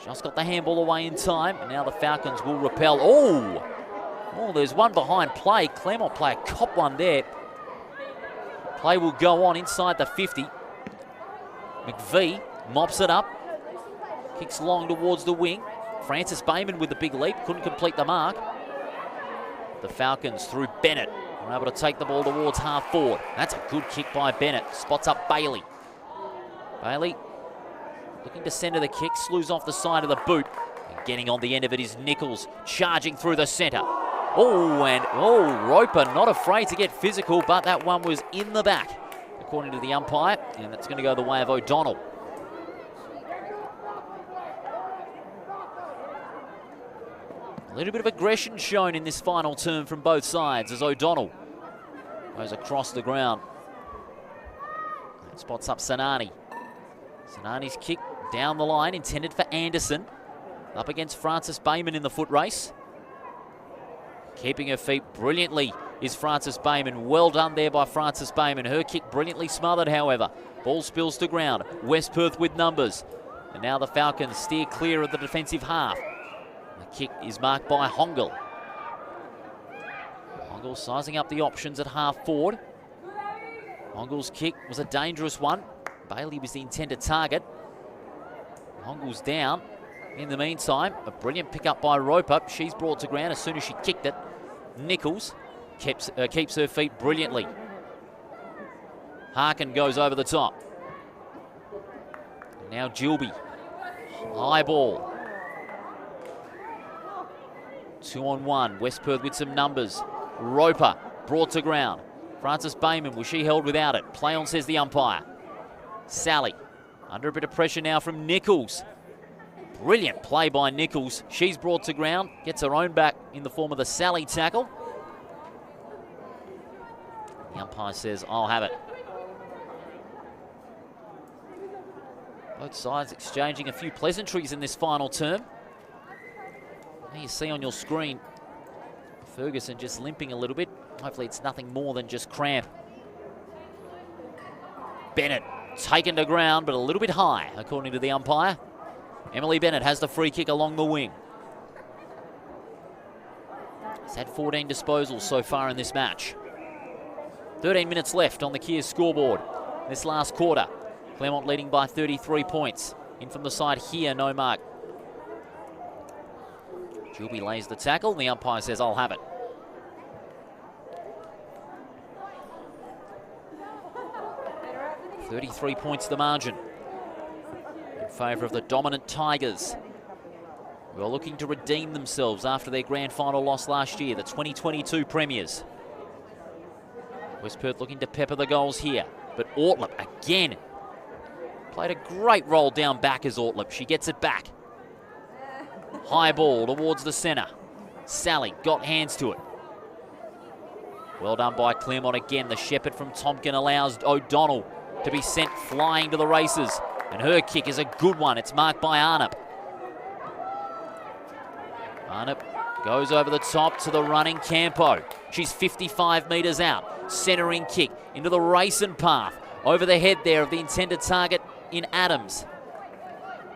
Just got the handball away in time, and now the Falcons will repel. Oh, there's one behind play. Claremont player cop one there. Play will go on inside the 50. McVee mops it up. Kicks long towards the wing. Francis Bayman with the big leap. Couldn't complete the mark. The Falcons through Bennett are able to take the ball towards half forward. That's a good kick by Bennett. Spots up Bailey. Bailey looking to centre the kick. Slews off the side of the boot. And getting on the end of it is Nichols. Charging through the centre. Roper not afraid to get physical, but that one was in the back, according to the umpire, and that's going to go the way of O'Donnell. A little bit of aggression shown in this final term from both sides as O'Donnell goes across the ground. Spots up Sanani. Sanani's kick down the line, intended for Anderson. Up against Francis Bayman in the foot race. Keeping her feet brilliantly is Francis Bayman. Well done there by Francis Bayman. Her kick brilliantly smothered, however. Ball spills to ground. West Perth with numbers. And now the Falcons steer clear of the defensive half. The kick is marked by Hongel. Hongel sizing up the options at half forward. Hongel's kick was a dangerous one. Bailey was the intended target. Hongel's down. In the meantime, a brilliant pick-up by Roper. She's brought to ground as soon as she kicked it. Nichols keeps her feet brilliantly. Harkin goes over the top. Now Gilby. High ball. 2-on-1. West Perth with some numbers. Roper brought to ground. Francis Bayman, was she held without it? Play on, says the umpire. Sally under a bit of pressure now from Nichols. Brilliant play by Nichols. She's brought to ground, gets her own back in the form of the Sally tackle. The umpire says, I'll have it. Both sides exchanging a few pleasantries in this final term. Now you see on your screen, Ferguson just limping a little bit. Hopefully it's nothing more than just cramp. Bennett taken to ground, but a little bit high, according to the umpire. Emily Bennett has the free kick along the wing. He's had 14 disposals so far in this match. 13 minutes left on the Kia scoreboard this last quarter. Claremont leading by 33 points. In from the side here, no mark. Gilby lays the tackle, and the umpire says, I'll have it. .33 points the margin in favour of the dominant Tigers, who are looking to redeem themselves after their grand final loss last year, the 2022 premiers. West Perth looking to pepper the goals here, but Ortlip again played a great roll down back as Ortlip. She gets it back. High ball towards the centre. Sally got hands to it. Well done by Claremont again. The shepherd from Tompkin allows O'Donnell to be sent flying to the races. And her kick is a good one. It's marked by Arnott. Arnott goes over the top to the running Campo. She's 55 metres out. Centering kick into the racing path. Over the head there of the intended target in Adams.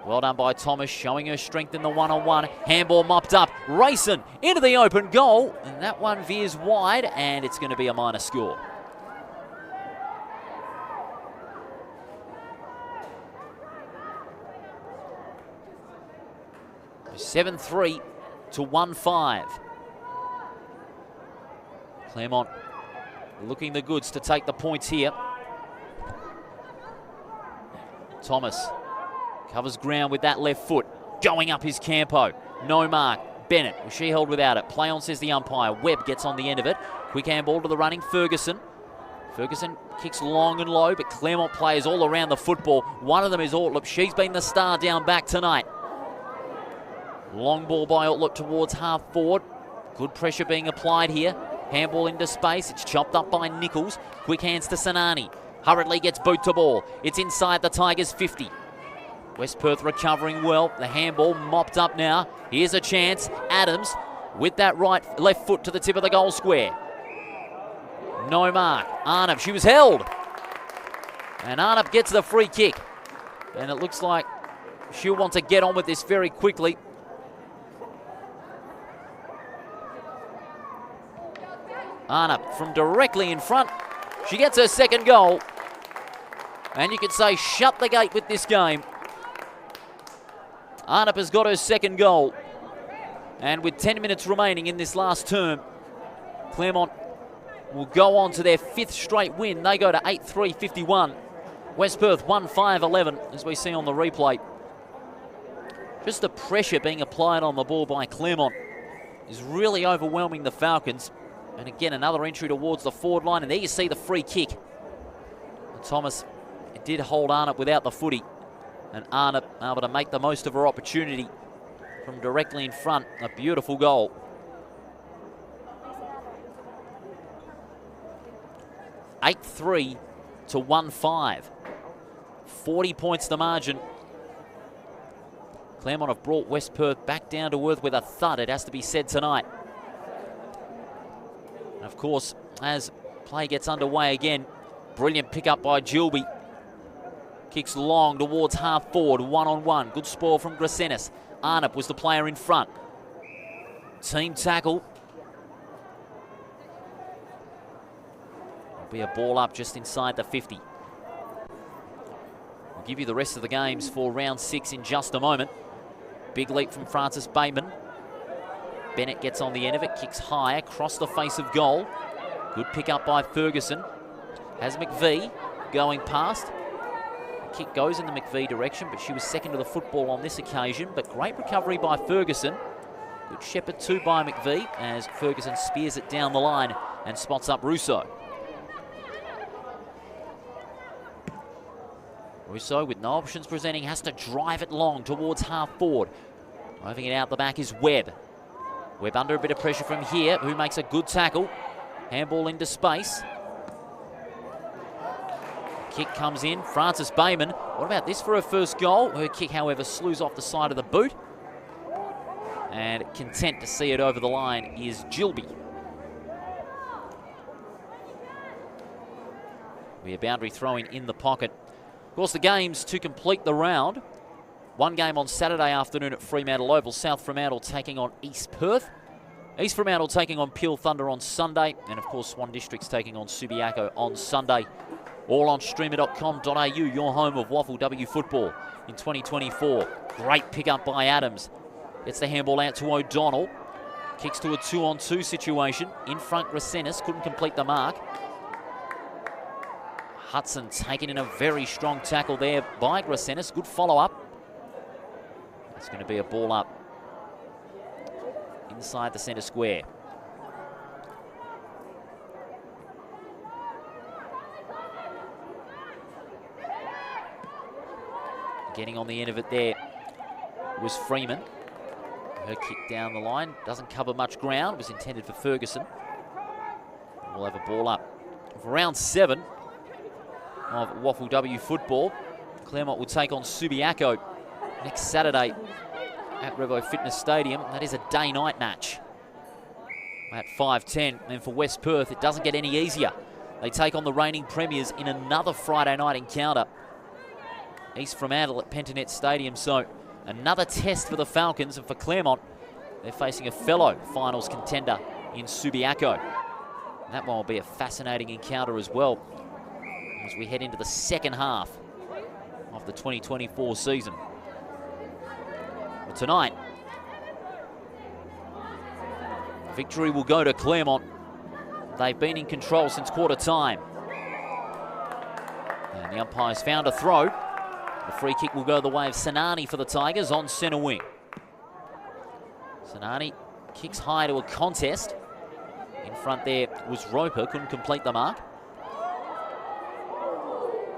Well done by Thomas, showing her strength in the one-on-one. Handball mopped up. Racing into the open goal. And that one veers wide, and it's going to be a minor score. 7-3 to 1-5. Claremont looking the goods to take the points here. Thomas covers ground with that left foot. Going up his Campo. No mark. Bennett, was she held without it? Play on, says the umpire. Webb gets on the end of it. Quick handball to the running Ferguson. Ferguson kicks long and low, but Claremont players all around the football. One of them is Ortlip. She's been the star down back tonight. Long ball by Ortlip towards half forward. Good pressure being applied here. Handball into space. It's chopped up by Nichols. Quick hands to Sanani. Hurriedly gets boot to ball. It's inside the Tigers' 50. West Perth recovering well. The handball mopped up now. Here's a chance. Adams with that left foot to the tip of the goal square. No mark. Arnott, she was held. And Arnott gets the free kick. And it looks like She'll want to get on with this very quickly. Arnott from directly in front. She gets her second goal. And you could say shut the gate with this game. Arnott has got her second goal. And with 10 minutes remaining in this last term, Claremont will go on to their 5th straight win. They go to 8-3-51. West Perth 1-5-11, as we see on the replay. Just the pressure being applied on the ball by Claremont is really overwhelming the Falcons. And again, another entry towards the forward line. And there you see the free kick. And Thomas did hold Arnott without the footy. And Arnott able to make the most of her opportunity from directly in front. A beautiful goal. (8-3 to 1-5). 40 points the margin. Claremont have brought West Perth back down to earth with a thud, it has to be said tonight. And of course, as play gets underway again, brilliant pickup by Gilby. Kicks long towards half forward, one-on-one. Good spoil from Grasenis. Arnott was the player in front. Team tackle. It'll be a ball up just inside the 50. We'll give you the rest of the games for round 6 in just a moment. Big leap from Francis Bateman. Bennett gets on the end of it, kicks high across the face of goal. Good pick up by Ferguson. Has McVie going past. The kick goes in the McVie direction, but she was second to the football on this occasion. But great recovery by Ferguson. Good shepherd too by McVie as Ferguson spears it down the line and spots up Russo. Russo with no options presenting, has to drive it long towards half forward. Driving it out the back is Webb. Webb under a bit of pressure from here, who makes a good tackle. Handball into space. Kick comes in, Francis Bayman. What about this for her first goal? Her kick, however, slews off the side of the boot. And content to see it over the line is Gilby. Be a boundary throw-in in the pocket. Of course, the games to complete the round. One game on Saturday afternoon at Fremantle Oval. South Fremantle taking on East Perth. East Fremantle taking on Peel Thunder on Sunday. And of course, Swan District's taking on Subiaco on Sunday. All on streamer.com.au, your home of WAFLW football in 2024. Great pick-up by Adams. Gets the handball out to O'Donnell. Kicks to a 2-on-2 situation. In front, Grasenis couldn't complete the mark. Hudson taking in a very strong tackle there by Grasenis. Good follow-up. It's going to be a ball up inside the centre square. Getting on the end of it there was Freeman. Her kick down the line doesn't cover much ground. Was intended for Ferguson. We'll have a ball up for round 7 of WAFLW football. Claremont will take on Subiaco next Saturday at Revo Fitness Stadium. That is a day-night match at 5:10. And for West Perth, it doesn't get any easier. They take on the reigning premiers in another Friday night encounter. East Fremantle at Pentanet Stadium. So another test for the Falcons, and for Claremont, they're facing a fellow finals contender in Subiaco. And that one will be a fascinating encounter as well as we head into the second half of the 2024 season. But tonight, victory will go to Claremont. They've been in control since quarter time. And the umpire's found a throw. The free kick will go the way of Sanani for the Tigers on centre wing. Sanani kicks high to a contest. In front there was Roper, couldn't complete the mark.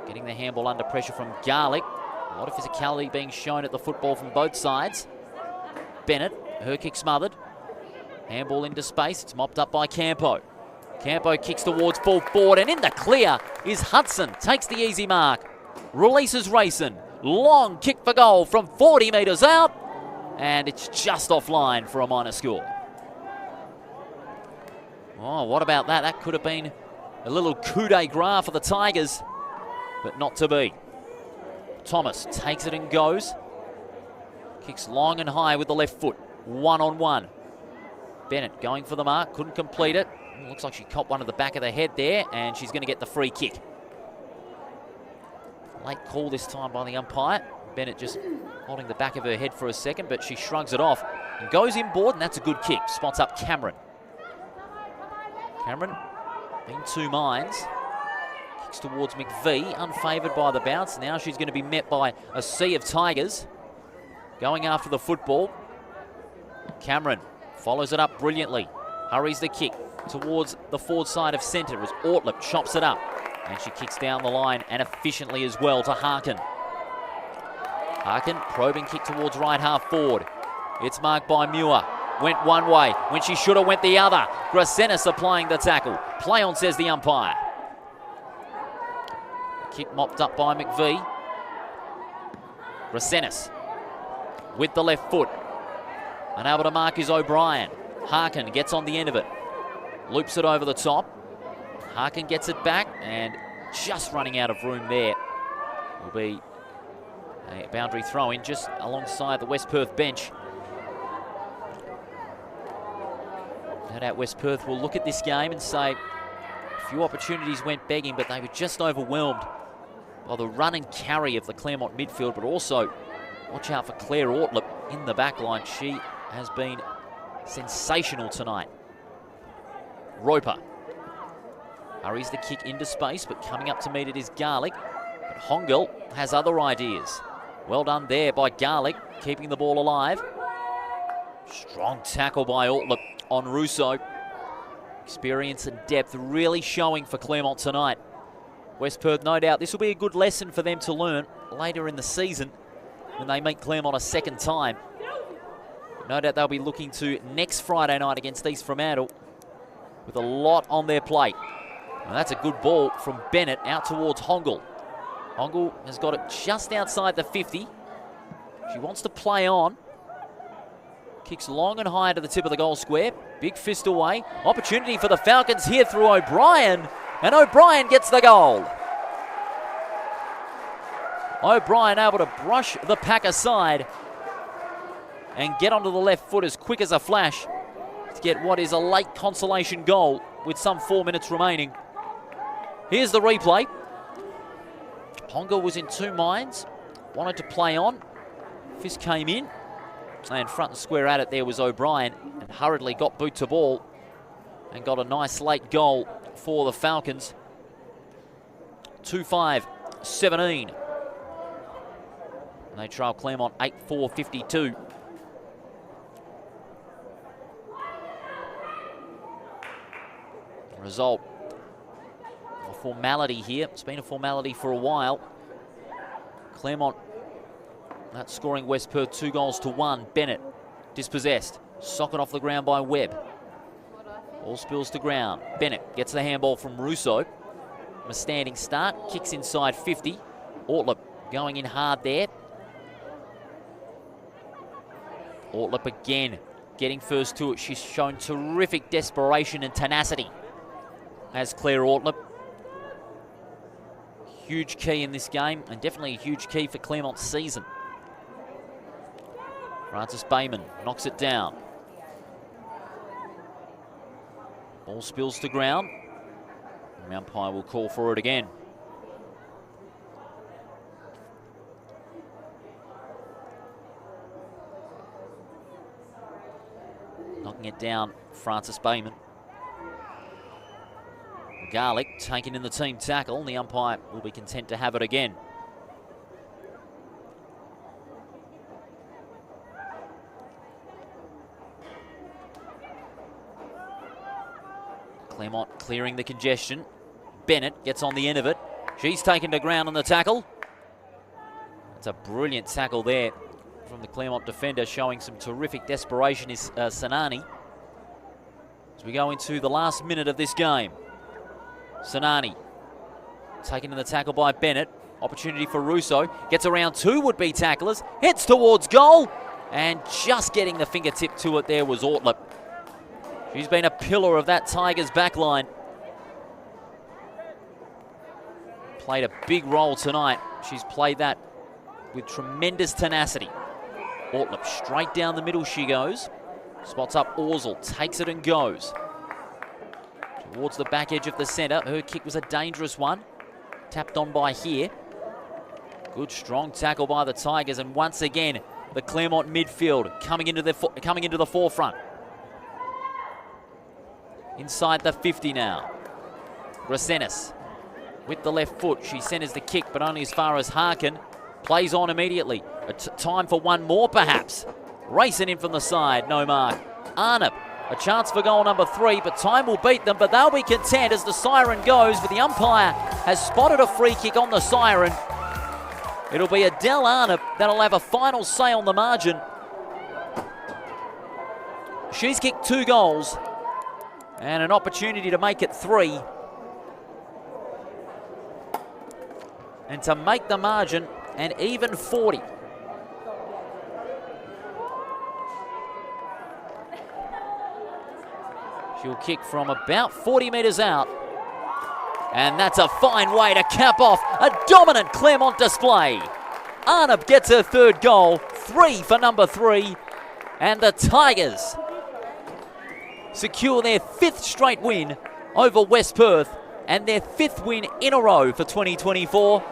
Getting the handball under pressure from Garlick. A lot of physicality being shown at the football from both sides. Bennett, her kick smothered. Handball into space, it's mopped up by Campo. Campo kicks towards full forward, and in the clear is Hudson. Takes the easy mark. Releases Rayson. Long kick for goal from 40 metres out. And it's just offline for a minor score. Oh, what about that? That could have been a little coup de grace for the Tigers, but not to be. Thomas takes it and goes. Kicks long and high with the left foot. 1-on-1. Bennett going for the mark, couldn't complete it. Looks like she copped one to the back of the head there, and she's going to get the free kick. Late call this time by the umpire. Bennett just holding the back of her head for a second, but she shrugs it off and goes inboard, and that's a good kick. Spots up Cameron. Cameron in two minds. Kicks towards McVie, unfavoured by the bounce. Now she's going to be met by a sea of Tigers going after the football. Cameron follows it up brilliantly. Hurries the kick towards the forward side of centre as Ortlip chops it up. And she kicks down the line and efficiently as well to Harkin. Harkin, probing kick towards right half forward. It's marked by Muir. Went one way when she should have went the other. Grasenis applying the tackle. Play on, says the umpire. Kick mopped up by McVie. Grasenis with the left foot. Unable to mark is O'Brien. Harkin gets on the end of it. Loops it over the top. Harkin gets it back and just running out of room there. Will be a boundary throw-in just alongside the West Perth bench. No doubt West Perth will look at this game and say a few opportunities went begging, but they were just overwhelmed by the run and carry of the Claremont midfield, but also watch out for Claire Ortlip in the back line. She has been sensational tonight. Roper hurries the kick into space, but coming up to meet it is Garlick. But Hongel has other ideas. Well done there by Garlick, keeping the ball alive. Strong tackle by Ortlip on Russo. Experience and depth really showing for Claremont tonight. West Perth, no doubt, this will be a good lesson for them to learn later in the season when they meet Claremont a second time. No doubt they'll be looking to next Friday night against East Fremantle with a lot on their plate. Now that's a good ball from Bennett out towards Hongel. Hongel has got it just outside the 50. She wants to play on. Kicks long and high to the tip of the goal square. Big fist away. Opportunity for the Falcons here through O'Brien. And O'Brien gets the goal. O'Brien able to brush the pack aside and get onto the left foot as quick as a flash to get what is a late consolation goal with some 4 minutes remaining. Here's the replay. Hongel was in two minds, wanted to play on. Fist came in, and front and square at it there was O'Brien, and hurriedly got boot to ball and got a nice late goal for the Falcons. 2-5-17. And they trail Claremont 8-4-52. Result, a formality here. It's been a formality for a while. Claremont outscoring West Perth 2-1. Bennett dispossessed. Socket off the ground by Webb. Ball spills to ground. Bennett gets the handball from Russo. From a standing start, kicks inside 50. Ortlip going in hard there. Ortlip again getting first to it. She's shown terrific desperation and tenacity as Claire Ortlip. Huge key in this game, and definitely a huge key for Claremont's season. Francis Bayman knocks it down. Ball spills to ground. The umpire will call for it again. Knocking it down, Francis Bayman. Garlick taken in the team tackle, and the umpire will be content to have it again. Claremont clearing the congestion. Bennett gets on the end of it. She's taken to ground on the tackle. It's a brilliant tackle there from the Claremont defender, showing some terrific desperation is Sanani. As we go into the last minute of this game. Sanani taken in the tackle by Bennett. Opportunity for Russo. Gets around two would-be tacklers. Heads towards goal. And just getting the fingertip to it there was Ortlip. She's been a pillar of that Tigers backline. Played a big role tonight. She's played that with tremendous tenacity. Ortlip straight down the middle she goes. Spots up Orsel, takes it and goes. Towards the back edge of the centre. Her kick was a dangerous one. Tapped on by here. Good strong tackle by the Tigers, and once again the Claremont midfield coming into the forefront. Inside the 50 now. Grasenis with the left foot. She centres the kick, but only as far as Harkin. Plays on immediately. Time for one more perhaps. Racing in from the side, no mark. Arnott, a chance for goal number 3, but time will beat them, but they'll be content as the siren goes, but the umpire has spotted a free kick on the siren. It'll be Adele Arnott that'll have a final say on the margin. She's kicked 2 goals and an opportunity to make it 3. And to make the margin an even 40. She'll kick from about 40 metres out. And that's a fine way to cap off a dominant Claremont display. Arnott gets her 3rd goal, 3 for number 3. And the Tigers secure their 5th straight win over West Perth and their 5th win in a row for 2024.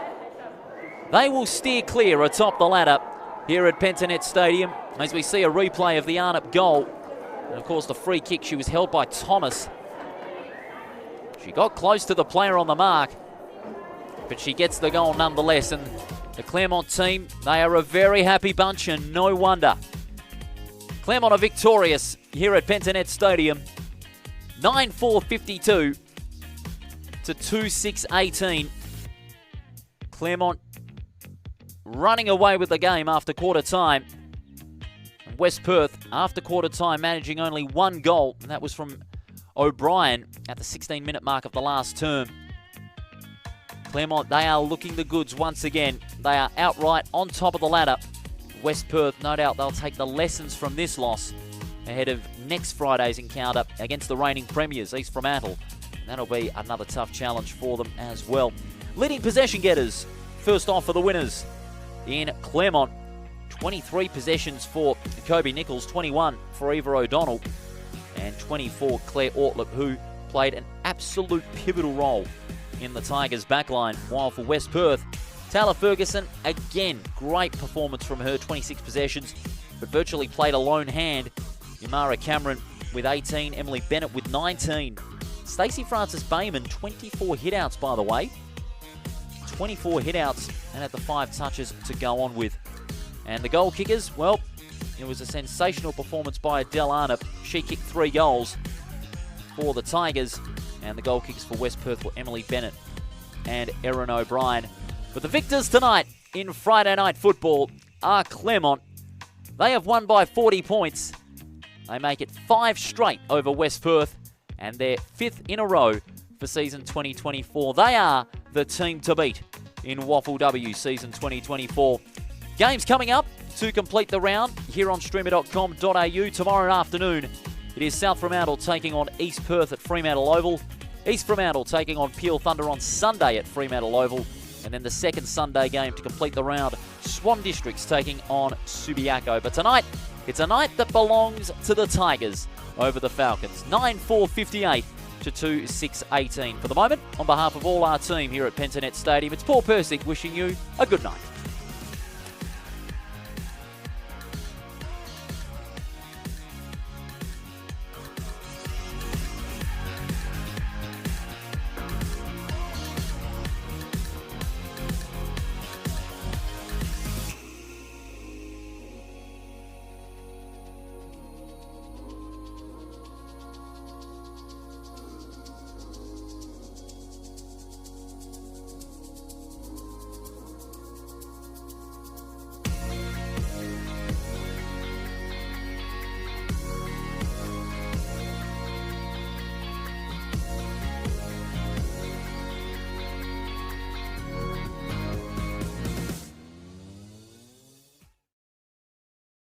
They will steer clear atop the ladder here at Pentanet Stadium as we see a replay of the Arnott goal. And of course the free kick, she was held by Thomas. She got close to the player on the mark, but she gets the goal nonetheless. And the Claremont team, they are a very happy bunch, and no wonder. Claremont are victorious here at Pentanet Stadium. 9-4-52 to 2-6-18. Claremont running away with the game after quarter time. West Perth, after quarter time, managing only 1 goal, and that was from O'Brien at the 16-minute mark of the last term. Claremont, they are looking the goods once again. They are outright on top of the ladder. West Perth, no doubt they'll take the lessons from this loss ahead of next Friday's encounter against the reigning premiers, East Fremantle. And that'll be another tough challenge for them as well. Leading possession getters, first off for the winners in Claremont. 23 possessions for Kobe Nichols, 21 for Eva O'Donnell, and 24 Claire Ortlip, who played an absolute pivotal role in the Tigers' backline. While for West Perth, Taylor Ferguson, again, great performance from her, 26 possessions, but virtually played a lone hand. Yamara Cameron with 18, Emily Bennett with 19. Stacey Francis Bayman, 24 hitouts, by the way. 24 hitouts and had the 5 touches to go on with. And the goal kickers, well, it was a sensational performance by Adele Arnott. She kicked 3 goals for the Tigers. And the goal kickers for West Perth were Emily Bennett and Erin O'Brien. But the victors tonight in Friday night football are Claremont. They have won by 40 points. They make it 5 straight over West Perth and their 5th in a row for season 2024. They are the team to beat in WAFLW season 2024. Games coming up to complete the round here on streamer.com.au tomorrow afternoon. It is South Fremantle taking on East Perth at Fremantle Oval. East Fremantle taking on Peel Thunder on Sunday at Fremantle Oval. And then the second Sunday game to complete the round, Swan Districts taking on Subiaco. But tonight, it's a night that belongs to the Tigers over the Falcons. 9-4-58 to 2-6-18. For the moment, on behalf of all our team here at Pentanet Stadium, it's Paul Persick wishing you a good night.